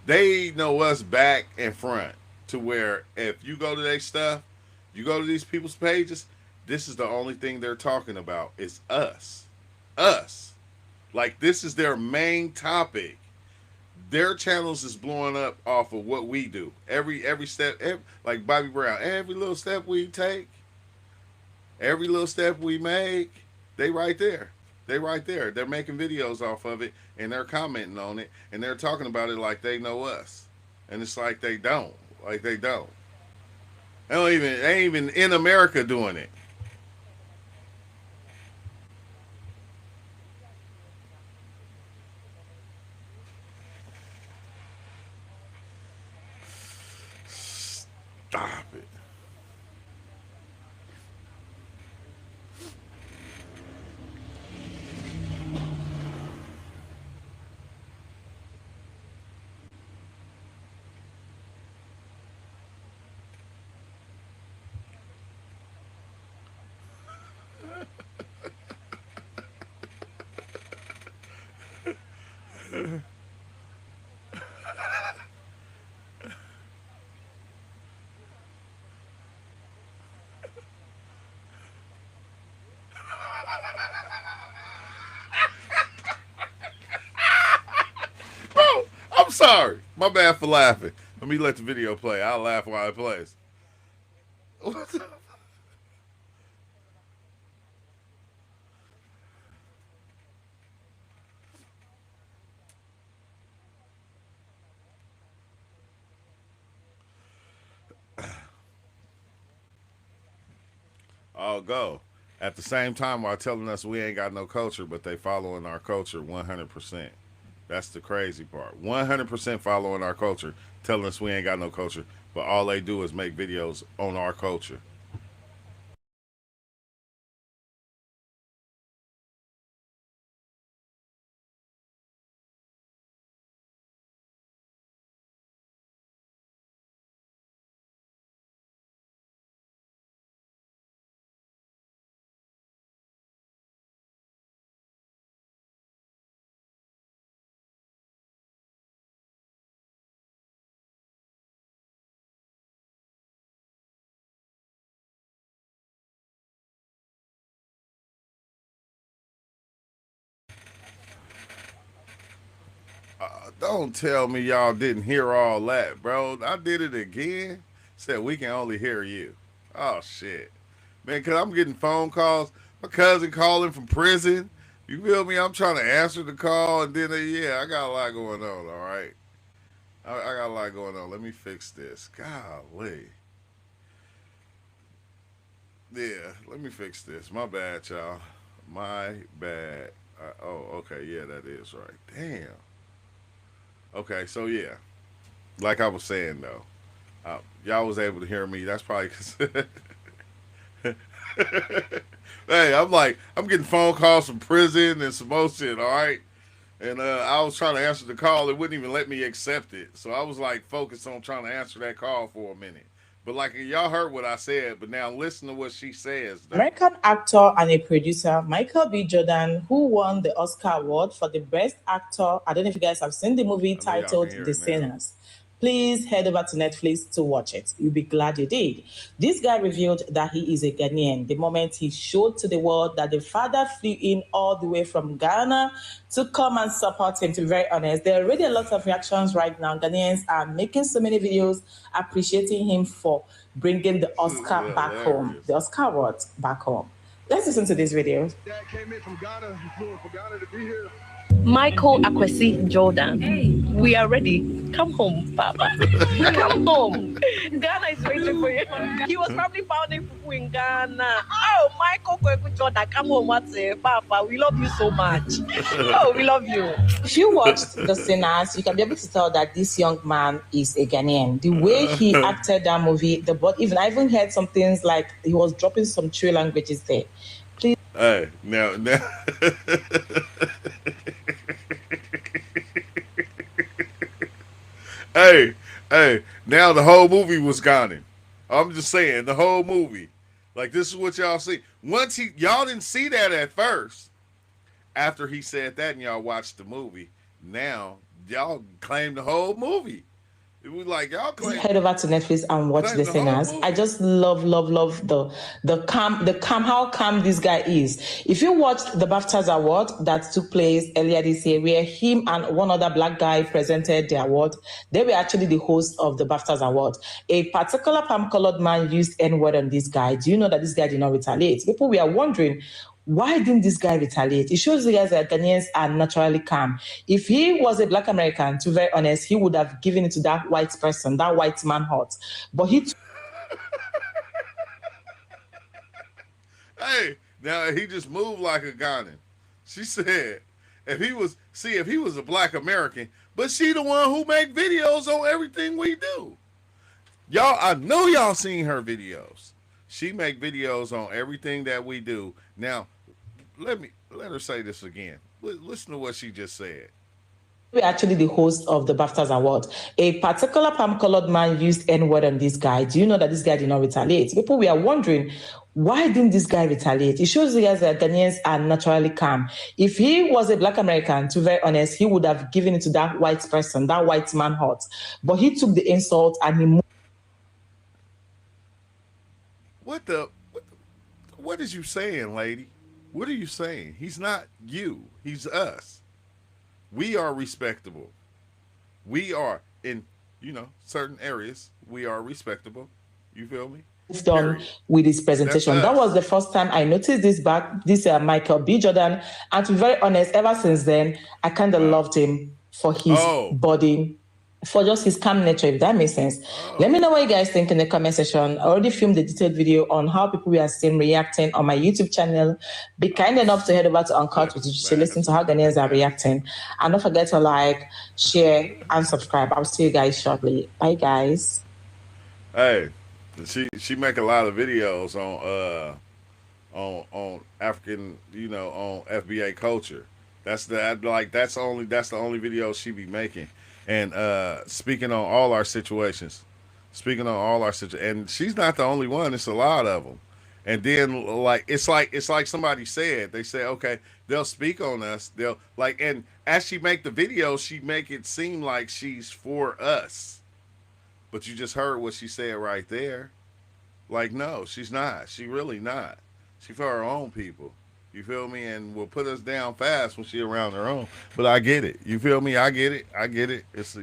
They know us back and front to where if you go to their stuff, you go to these people's pages, this is the only thing they're talking about. It's us. Us. Like this is their main topic. Their channels is blowing up off of what we do. Every step, like Bobby Brown, every little step we take, every little step we make, they right there. They right there. They're making videos off of it and they're commenting on it and they're talking about it like they know us. And it's like they don't. Like they don't. They ain't even in America doing it. Stop it. Bro, I'm sorry. My bad for laughing. Let me let the video play. I'll laugh while it plays. What the? I'll go. At the same time, while telling us we ain't got no culture, but they following our culture 100%. That's the crazy part. 100% following our culture, telling us we ain't got no culture, but all they do is make videos on our culture. Don't tell me y'all didn't hear all that, bro. I did it again. Said we can only hear you. Oh shit, man. Cause I'm getting phone calls. My cousin calling from prison. You feel me? I'm trying to answer the call, and then yeah, I got a lot going on. All right, I got a lot going on. Let me fix this. Golly. Yeah, let me fix this. My bad, y'all. My bad. Oh, okay. Yeah, that is right. Damn. Okay, so yeah, like I was saying though, y'all was able to hear me. That's probably because. Hey, I'm getting phone calls from prison and some more shit. All right, and I was trying to answer the call. It wouldn't even let me accept it. So I was like focused on trying to answer that call for a minute. But like y'all heard what I said, but now listen to what she says. Though. American actor and a producer, Michael B. Jordan, who won the Oscar Award for the Best Actor. I don't know if you guys have seen the movie titled The Sinners. Please head over to Netflix to watch it. You'll be glad you did. This guy revealed that he is a Ghanaian the moment he showed to the world that the father flew in all the way from Ghana to come and support him. To be very honest, there are already a lot of reactions right now. Ghanaians are making so many videos appreciating him for bringing the Oscar back home, the Oscar Award back home. Let's listen to this video. Dad came in from Ghana. He flew in from Ghana to be here. Michael Akwesi Jordan, we are ready. Come home, Papa. Come home. Ghana is waiting for you. He was probably founding people in Ghana. Oh, Michael Akwesi Jordan, come home. What's it, Papa? We love you so much. Oh, we love you. If you watched The Sinners, you can be able to tell that this young man is a Ghanaian. The way he acted that movie, I even heard some things like he was dropping some true languages there. Please. Hey, now. Hey, now the whole movie was gone. I'm just saying, the whole movie. Like, this is what y'all see. Y'all didn't see that at first. After he said that and y'all watched the movie, now y'all claim the whole movie. It was like y'all head over to Netflix and watch The Sinners. I just love the calm, how calm this guy is. If you watched the BAFTAs award that took place earlier this year, where him and one other black guy presented the award, they were actually the host of the BAFTAs award. A particular palm-colored man used N-word on this guy. Do you know that this guy did not retaliate? People were wondering, why didn't this guy retaliate? It shows you guys that Ghanaians are naturally calm. If he was a black American, to be very honest, he would have given it to that white person, that white man hot. But he... Hey, now he just moved like a Ghanaian. She said, if he was a black American, but she the one who make videos on everything we do. Y'all, I know y'all seen her videos. She make videos on everything that we do. Now, let her say this again. Listen to what she just said. We're actually the host of the BAFTAs award. A particular palm-colored man used N-word on this guy. Do you know that this guy did not retaliate? People were wondering, why didn't this guy retaliate? It shows you guys that Ghanaians are naturally calm. If he was a black American, to be very honest, he would have given it to that white person, that white man hot. But he took the insult and he moved. What is you saying, lady? What are you saying? He's not you. He's us. We are respectable. We are in, certain areas. We are respectable. You feel me? Done with his presentation. That was the first time I noticed this Michael B. Jordan. And to be very honest, ever since then, I kind of loved him for his body. for just his calm nature, if that makes sense. Let me know what you guys think in the comment section. I already filmed a detailed video on how people we are seeing reacting on my YouTube channel. Be kind enough to head over to Uncut to listen to how Ghanaians are reacting. And don't forget to like, share, and subscribe. I'll see you guys shortly. Bye, guys. Hey, she make a lot of videos on African, on FBA culture. That's the only video she be making. And speaking on all our situations, and she's not the only one. It's a lot of them. And then it's like somebody said. They say, okay, they'll speak on us. They'll and as she make the video, she make it seem like she's for us. But you just heard what she said right there. Like, no, she's not. She really not. She for her own people. You feel me? And will put us down fast when she around her own. But I get it. You feel me? I get it. It's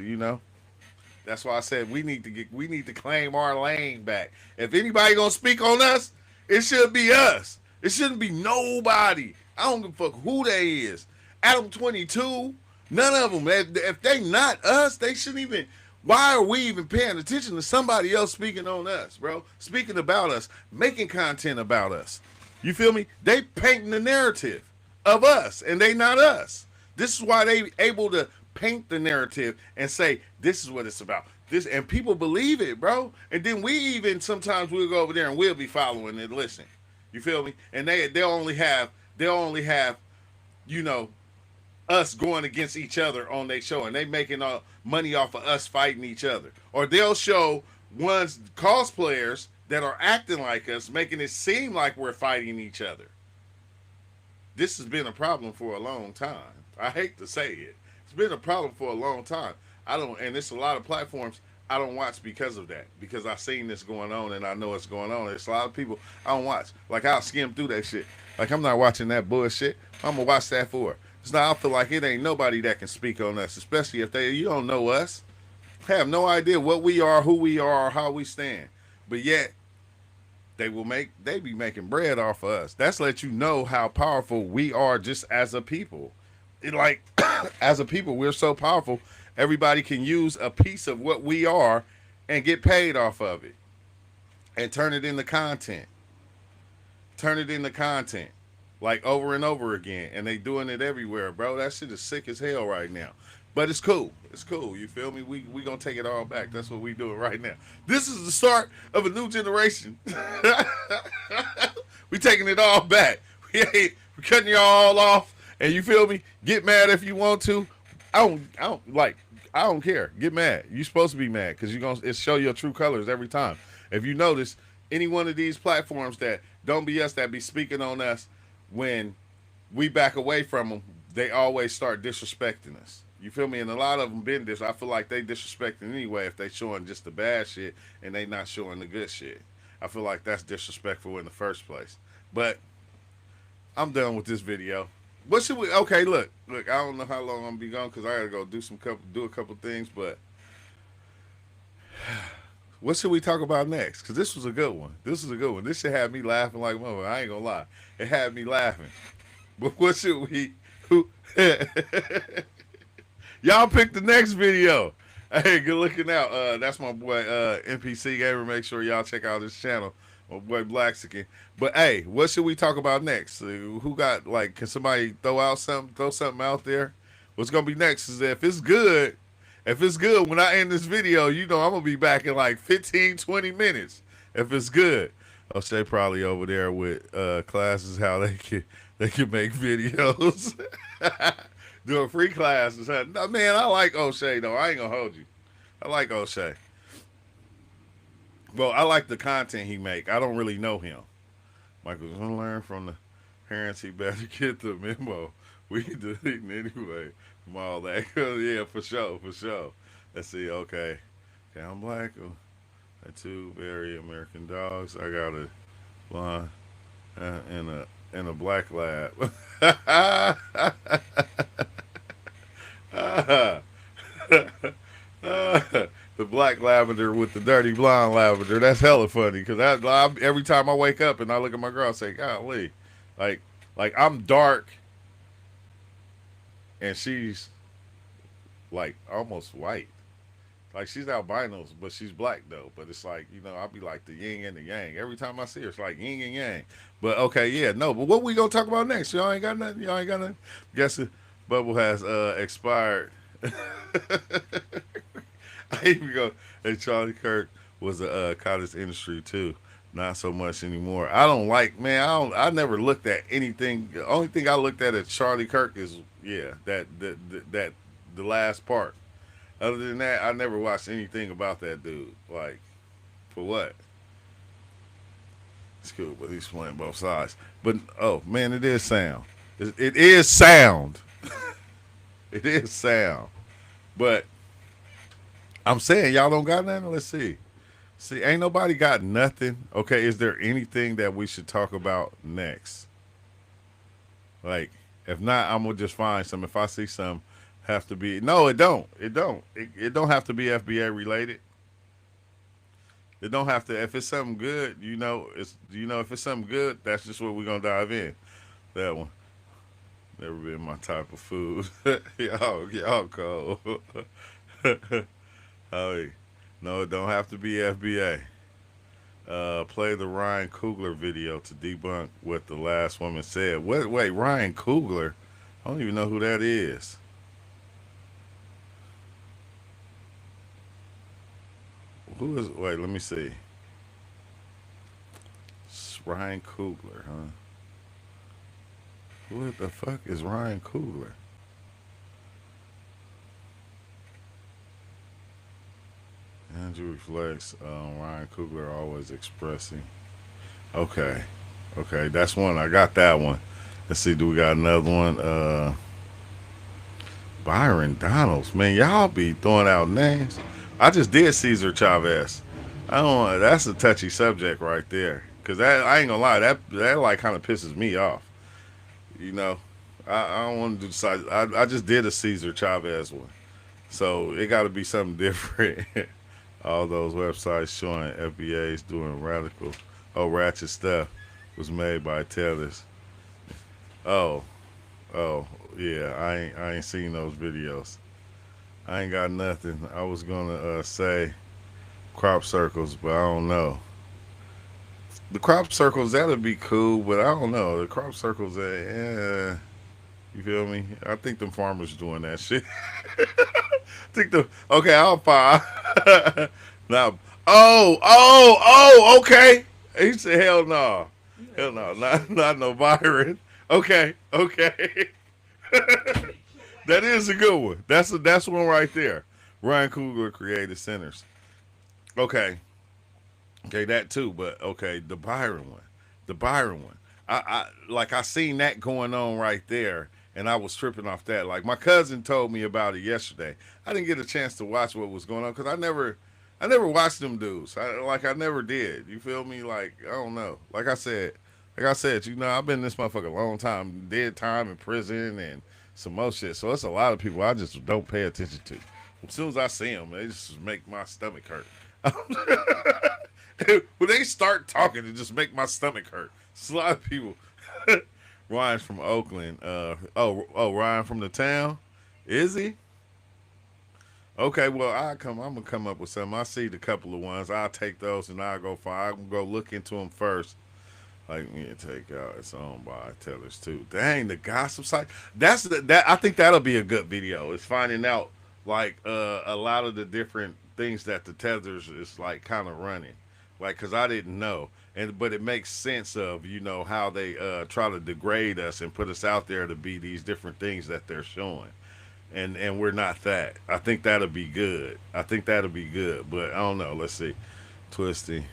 that's why I said we need to claim our lane back. If anybody gonna speak on us, it should be us. It shouldn't be nobody. I don't give a fuck who they is. Adam 22, none of them. If they not us, they shouldn't even. Why are we even paying attention to somebody else speaking on us, bro? Speaking about us, making content about us. You feel me? They painting the narrative of us, and they not us. This is why they able to paint the narrative and say, this is what it's about. This, and people believe it, bro. And then we even, sometimes we'll go over there and we'll be following and listening. You feel me? And they'll only have, us going against each other on their show, and they making money off of us fighting each other. Or they'll show ones cosplayers that are acting like us, making it seem like we're fighting each other. This has been a problem for a long time. I hate to say it. It's been a problem for a long time. And it's a lot of platforms I don't watch because of that. Because I've seen this going on and I know it's going on. There's a lot of people I don't watch. Like, I'll skim through that shit. Like, I'm not watching that bullshit. I'm going to watch that for. It's not, I feel like it ain't nobody that can speak on us, especially if you don't know us. Have no idea what we are, who we are, or how we stand. But yet, they be making bread off of us. That's let you know how powerful we are just as a people. As a people, we're so powerful. Everybody can use a piece of what we are and get paid off of it. And turn it into content. Like over and over again. And they doing it everywhere, bro. That shit is sick as hell right now. But it's cool. It's cool. You feel me? We gonna take it all back. That's what we doing right now. This is the start of a new generation. We taking it all back. We cutting y'all all off. And you feel me? Get mad if you want to. I don't care. Get mad. You supposed to be mad because it show your true colors every time. If you notice, any one of these platforms that don't be us, that be speaking on us, when we back away from them, they always start disrespecting us. You feel me? And a lot of them been this. I feel like they disrespecting anyway if they showing just the bad shit and they not showing the good shit. I feel like that's disrespectful in the first place. But I'm done with this video. What should we? Okay, look. I don't know how long I'm gonna be gone because I gotta go do a couple things. But what should we talk about next? Because this was a good one. This should have me laughing like mother. I ain't gonna lie. It had me laughing. But what should we? Y'all pick the next video. Hey, good looking out. That's my boy NPC Gamer. Make sure y'all check out his channel. My boy Blackskin. But hey, what should we talk about next? Who got can somebody throw something out there? What's gonna be next is if it's good when I end this video, I'm gonna be back in like 15, 20 minutes. If it's good. O'Shea probably over there with classes how they can make videos. Doing free classes. No, man, I like O'Shea though. I ain't gonna hold you. I like O'Shea. Well, I like the content he make. I don't really know him. Michael's gonna learn from the parents. He better get the memo. We deleting anyway from all that. Yeah, for sure. Let's see. Okay, I'm black. I have 2 very American dogs. I got a blonde and a black lab. The black lavender with the dirty blonde lavender. That's hella funny because every time I wake up and I look at my girl, I say, golly, like I'm dark and she's like almost white. Like she's albinos, but she's black though. But it's like, I'll be like the yin and the yang. Every time I see her, it's like yin and yang. But okay, yeah, no. But what we gonna talk about next? Y'all ain't got nothing. Y'all ain't got nothing. Guess it. Bubble has expired. I even go. Hey, Charlie Kirk was a cottage industry too. Not so much anymore. I don't like, man. I never looked at anything. The only thing I looked at Charlie Kirk is that the last part. Other than that, I never watched anything about that dude. Like, for what? It's cool, but he's playing both sides. But oh man, it is sound. It is sound. It is sound. But I'm saying y'all don't got nothing. Let's see. See, ain't nobody got nothing. Okay, is there anything that we should talk about next? Like, if not, I'm gonna just find some. If I see some, have to be. No, it don't. It don't. It don't have to be FBA related. It don't have to. If it's something good, if it's something good, that's just what we're gonna dive in. That one. Never been my type of food. y'all cold. Oh, no, it don't have to be FBA. Play the Ryan Coogler video to debunk what the last woman said. Wait, Ryan Coogler? I don't even know who that is. Who is? Wait, let me see. It's Ryan Coogler, huh? Who the fuck is Ryan Coogler? Andrew reflects on Ryan Coogler always expressing. Okay, that's one. I got that one. Let's see, do we got another one? Byron Donalds. Man, y'all be throwing out names. I just did Cesar Chavez. That's a touchy subject right there. Cause I ain't gonna lie, that like kind of pisses me off. I don't want to do. I just did a Cesar Chavez one, so it got to be something different. All those websites showing FBA's doing ratchet stuff was made by tellers. Oh, yeah. I ain't seen those videos. I ain't got nothing. I was gonna say crop circles, but I don't know. The crop circles, that'd be cool, but I don't know. The crop circles, you feel me? I think them farmers doing that shit. I'll find. Now, okay. He said, hell no. Hell no, not no Byron. Okay. That is a good one. That's one right there. Ryan Coogler created centers. Okay, that too, but okay, the Byron one. I seen that going on right there, and I was tripping off that. Like my cousin told me about it yesterday. I didn't get a chance to watch what was going on because I never watched them dudes. I never did. You feel me? Like I don't know. Like I said, I've been in this motherfucker a long time. Did time in prison and some more shit. So it's a lot of people I just don't pay attention to. As soon as I see them, they just make my stomach hurt. When they start talking, it just make my stomach hurt. It's a lot of people. Ryan's from Oakland. Ryan from the town? Is he? Okay, well I'm gonna come up with something. I see the couple of ones. I'll take those and I'll go look into them first. Like take out it's owned by tellers too. Dang, the gossip site. I think that'll be a good video. It's finding out like a lot of the different things that the tethers is like kind of running. Like, cause I didn't know, but it makes sense of how they try to degrade us and put us out there to be these different things that they're showing, and we're not that. I think that'll be good. But I don't know. Let's see, Twisty,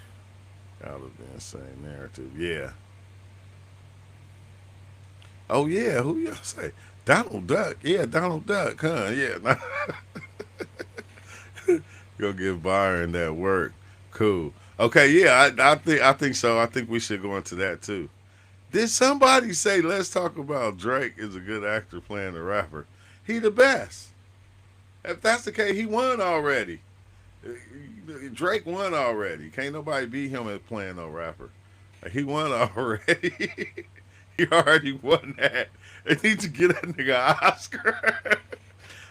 out of the insane narrative. Yeah. Oh yeah, who y'all say? Donald Duck. Yeah, Donald Duck. Huh? Yeah. Go give Byron that work. Cool. Okay, yeah, I think so. I think we should go into that too. Did somebody say let's talk about Drake is a good actor playing a rapper? He the best. If that's the case, he won already. Drake won already. Can't nobody beat him at playing no rapper. He won already. He already won that. They need to get that nigga an Oscar.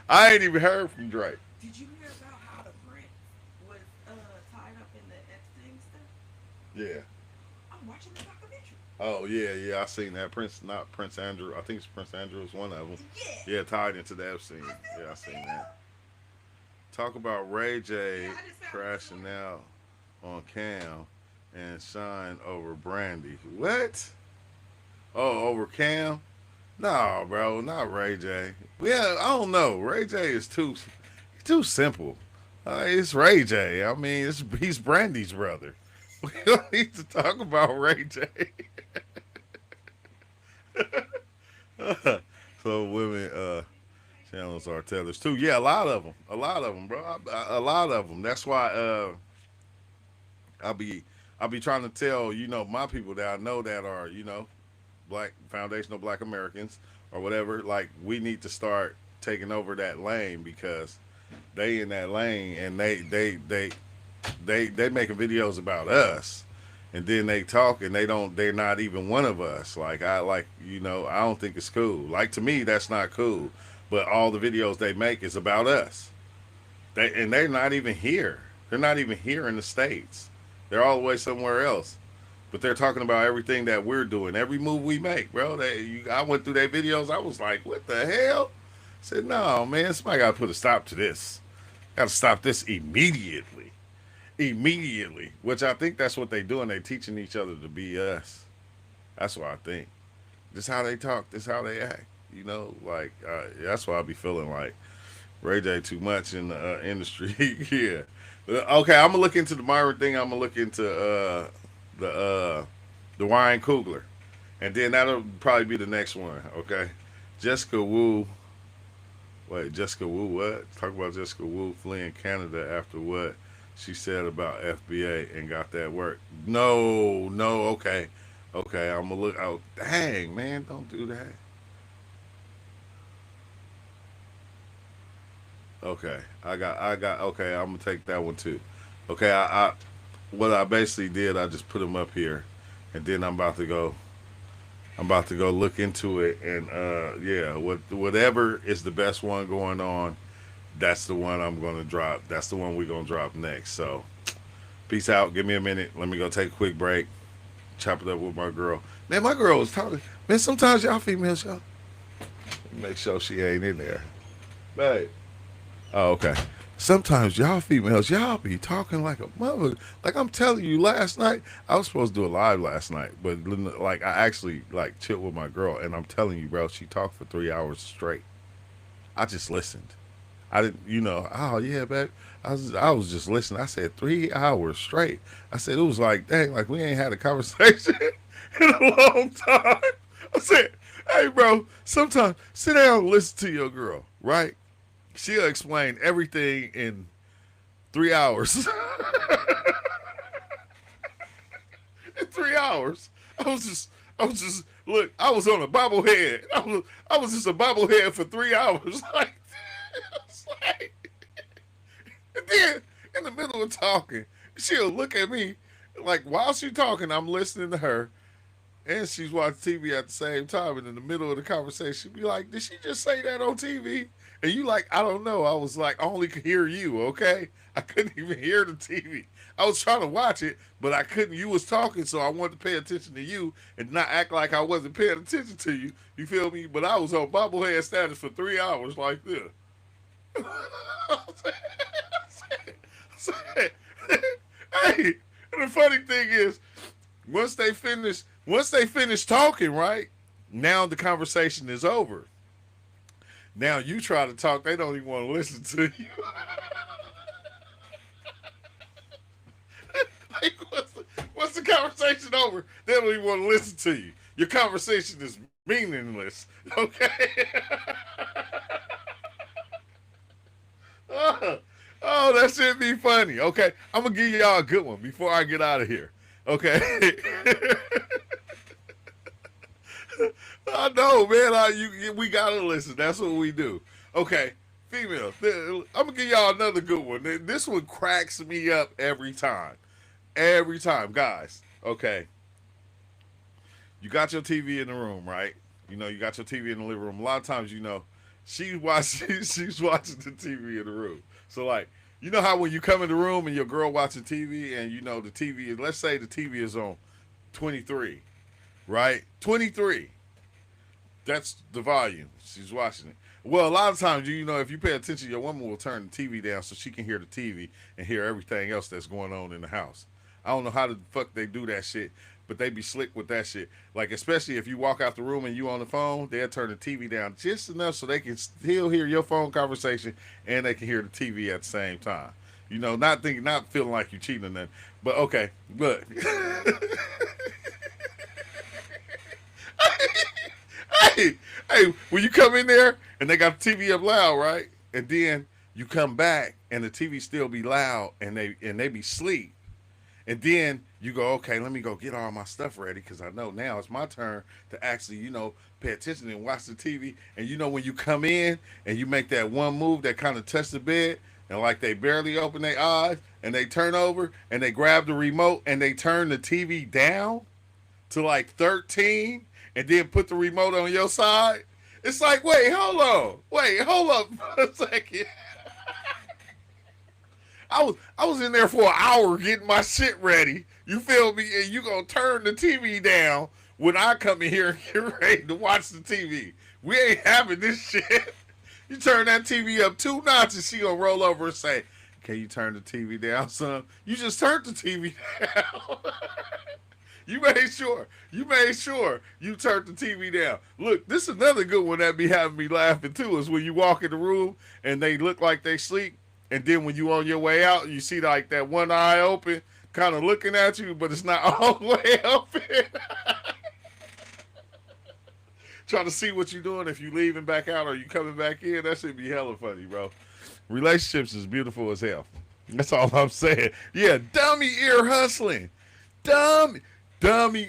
I ain't even heard from Drake. Did you hear about how the French Yeah. Oh yeah, I seen that. Not Prince Andrew. I think it's Prince Andrew is one of them. Yeah, tied into that scene. Yeah, I seen that. Talk about Ray J crashing out on Cam and Shine over Brandy. What? Oh, over Cam? No, bro, not Ray J. Yeah, I don't know. Ray J is too simple. It's Ray J. I mean, he's Brandy's brother. We don't need to talk about Ray J. So women channels are tethers too. Yeah, a lot of them, bro. A lot of them. That's why I'll be trying to tell my people that I know that are black foundational black Americans or whatever. Like we need to start taking over that lane because they in that lane and they making videos about us. And then they talk and they're not even one of us. I don't think it's cool. Like to me, that's not cool. But all the videos they make is about us. They're not even here. They're not even here in the States. They're all the way somewhere else. But they're talking about everything that we're doing, every move we make, bro. I went through their videos. I was like, what the hell? I said, no, man, somebody got to put a stop to this. Got to stop this immediately. Which I think that's what they doing. They teaching each other to be us. That's what I think. This how they talk. This how they act. That's why I be feeling like Ray J too much in the industry. Yeah. Okay, I'm gonna look into the Myron thing. I'm gonna look into the Ryan Coogler, and then that'll probably be the next one. Okay, Jessica Wu. Wait, Jessica Wu. What? Talk about Jessica Wu fleeing Canada after what she said about FBA and got that work. No. Okay. I'm gonna look out. Dang, man, don't do that. Okay, I got. Okay, I'm gonna take that one too. Okay, what I basically did, I just put them up here, and then I'm about to go look into it, and whatever is the best one going on, that's the one I'm gonna drop. That's the one we're gonna drop next. So, peace out. Give me a minute. Let me go take a quick break. Chop it up with my girl. Man, my girl was talking. Man, sometimes y'all females, y'all make sure she ain't in there, babe. Oh, okay. Sometimes y'all females, y'all be talking like a mother. Like I'm telling you, last night I was supposed to do a live last night, but I actually chilled with my girl, and I'm telling you, bro, she talked for 3 hours straight. I just listened. I didn't, oh yeah, babe. I was just listening. I said 3 hours straight. I said it was like, dang, like we ain't had a conversation in a long time. I said, hey, bro, sometimes sit down and listen to your girl, right? She'll explain everything in 3 hours. In 3 hours. I was just look, I was on a bobblehead. I was just a bobblehead for 3 hours. And then in the middle of talking, she'll look at me like while she's talking, I'm listening to her. And she's watching TV at the same time. And in the middle of the conversation, she'd be like, did she just say that on TV? And you like, I don't know. I was like, I only could hear you, okay? I couldn't even hear the TV. I was trying to watch it, but I couldn't. You was talking, so I wanted to pay attention to you and not act like I wasn't paying attention to you. You feel me? But I was on bobblehead status for 3 hours like this. Hey, and the funny thing is, once they finish talking, right? Now the conversation is over. Now you try to talk, they don't even want to listen to you. Like, once the conversation over, they don't even want to listen to you. Your conversation is meaningless. Okay. Oh, that should be funny. Okay, I'm gonna give y'all a good one before I get out of here. Okay. I know, man. We gotta listen. That's what we do. Okay, females. I'm gonna give y'all another good one. This one cracks me up every time. Every time, guys. Okay. You got your TV in the room, right? You got your TV in the living room. A lot of times, she's watching the TV in the room. So You know how when you come in the room and your girl watching TV and you know the TV is, let's say the TV is on 23, right? 23. That's the volume. She's watching it. Well, a lot of times, you know, if you pay attention, your woman will turn the TV down so she can hear the TV and hear everything else that's going on in the house. I don't know how the fuck they do that shit, but they be slick with that shit. Like, especially if you walk out the room and you on the phone, they'll turn the TV down just enough so they can still hear your phone conversation and they can hear the TV at the same time. You know, not feeling like you cheating or nothing. But okay, look. Hey, when you come in there and they got the TV up loud, right? And then you come back and the TV still be loud and they be asleep. And then you go, okay, let me go get all my stuff ready because I know now it's my turn to actually, you know, pay attention and watch the TV. And you know when you come in and you make that one move that kind of touch the bed and like they barely open their eyes and they turn over and they grab the remote and they turn the TV down to like 13 and then put the remote on your side. It's like, wait, hold on for a second. I was in there for an hour getting my shit ready. You feel me? And you gonna turn the TV down when I come in here and get ready to watch the TV. We ain't having this shit. You turn that TV up 2 notches, she gonna roll over and say, "Can you turn the TV down, son?" You just turned the TV down. You made sure you turned the TV down. Look, this is another good one that be having me laughing too, is when you walk in the room and they look like they sleep, and then when you on your way out, you see like that one eye open, kind of looking at you, but it's not all the way open. Trying to see what you're doing, if you leaving back out or you coming back in. That should be hella funny, bro. Relationships is beautiful as hell. That's all I'm saying. Yeah, dummy ear hustling. Dummy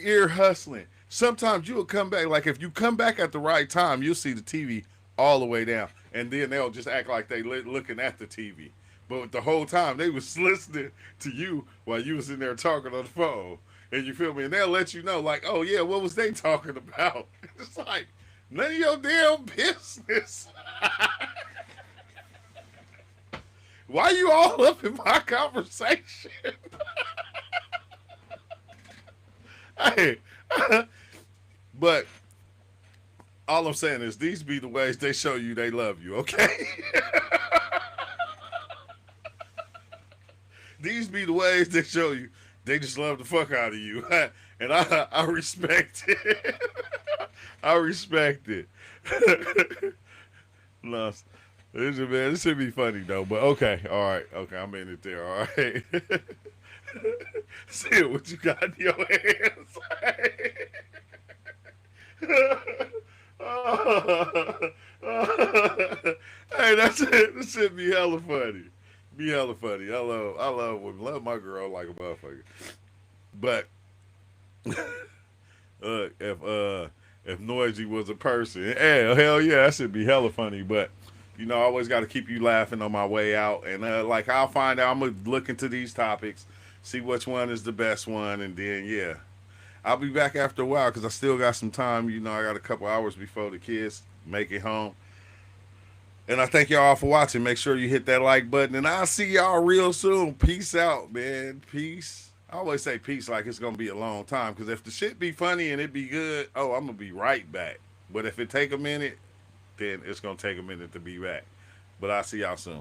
ear hustling. Sometimes you'll come back, like if you come back at the right time, you'll see the TV all the way down. And then they'll just act like they looking at the TV. But the whole time, they was listening to you while you was in there talking on the phone. And you feel me? And they'll let you know, like, oh, yeah, what was they talking about? It's like, none of your damn business. Why you all up in my conversation? Hey, but all I'm saying is these be the ways they show you they love you, okay? These be the ways they show you they just love the fuck out of you. And I respect it. I respect it. No, this should be funny though, but okay, all right, okay, I'm in it there, all right. See what you got in your hands. Hey, that's it. This should be hella funny. Be hella funny. I love women. Love my girl like a motherfucker. But if Noisy was a person, hell yeah, that should be hella funny. But you know, I always got to keep you laughing on my way out. And like I'll find out. I'm gonna look into these topics, see which one is the best one, and then yeah, I'll be back after a while because I still got some time. You know, I got a couple hours before the kids make it home. And I thank y'all for watching. Make sure you hit that like button, and I'll see y'all real soon. Peace out, man. Peace. I always say peace like it's gonna be a long time, because if the shit be funny and it be good, oh, I'm gonna be right back. But if it take a minute, then it's gonna take a minute to be back. But I'll see y'all soon.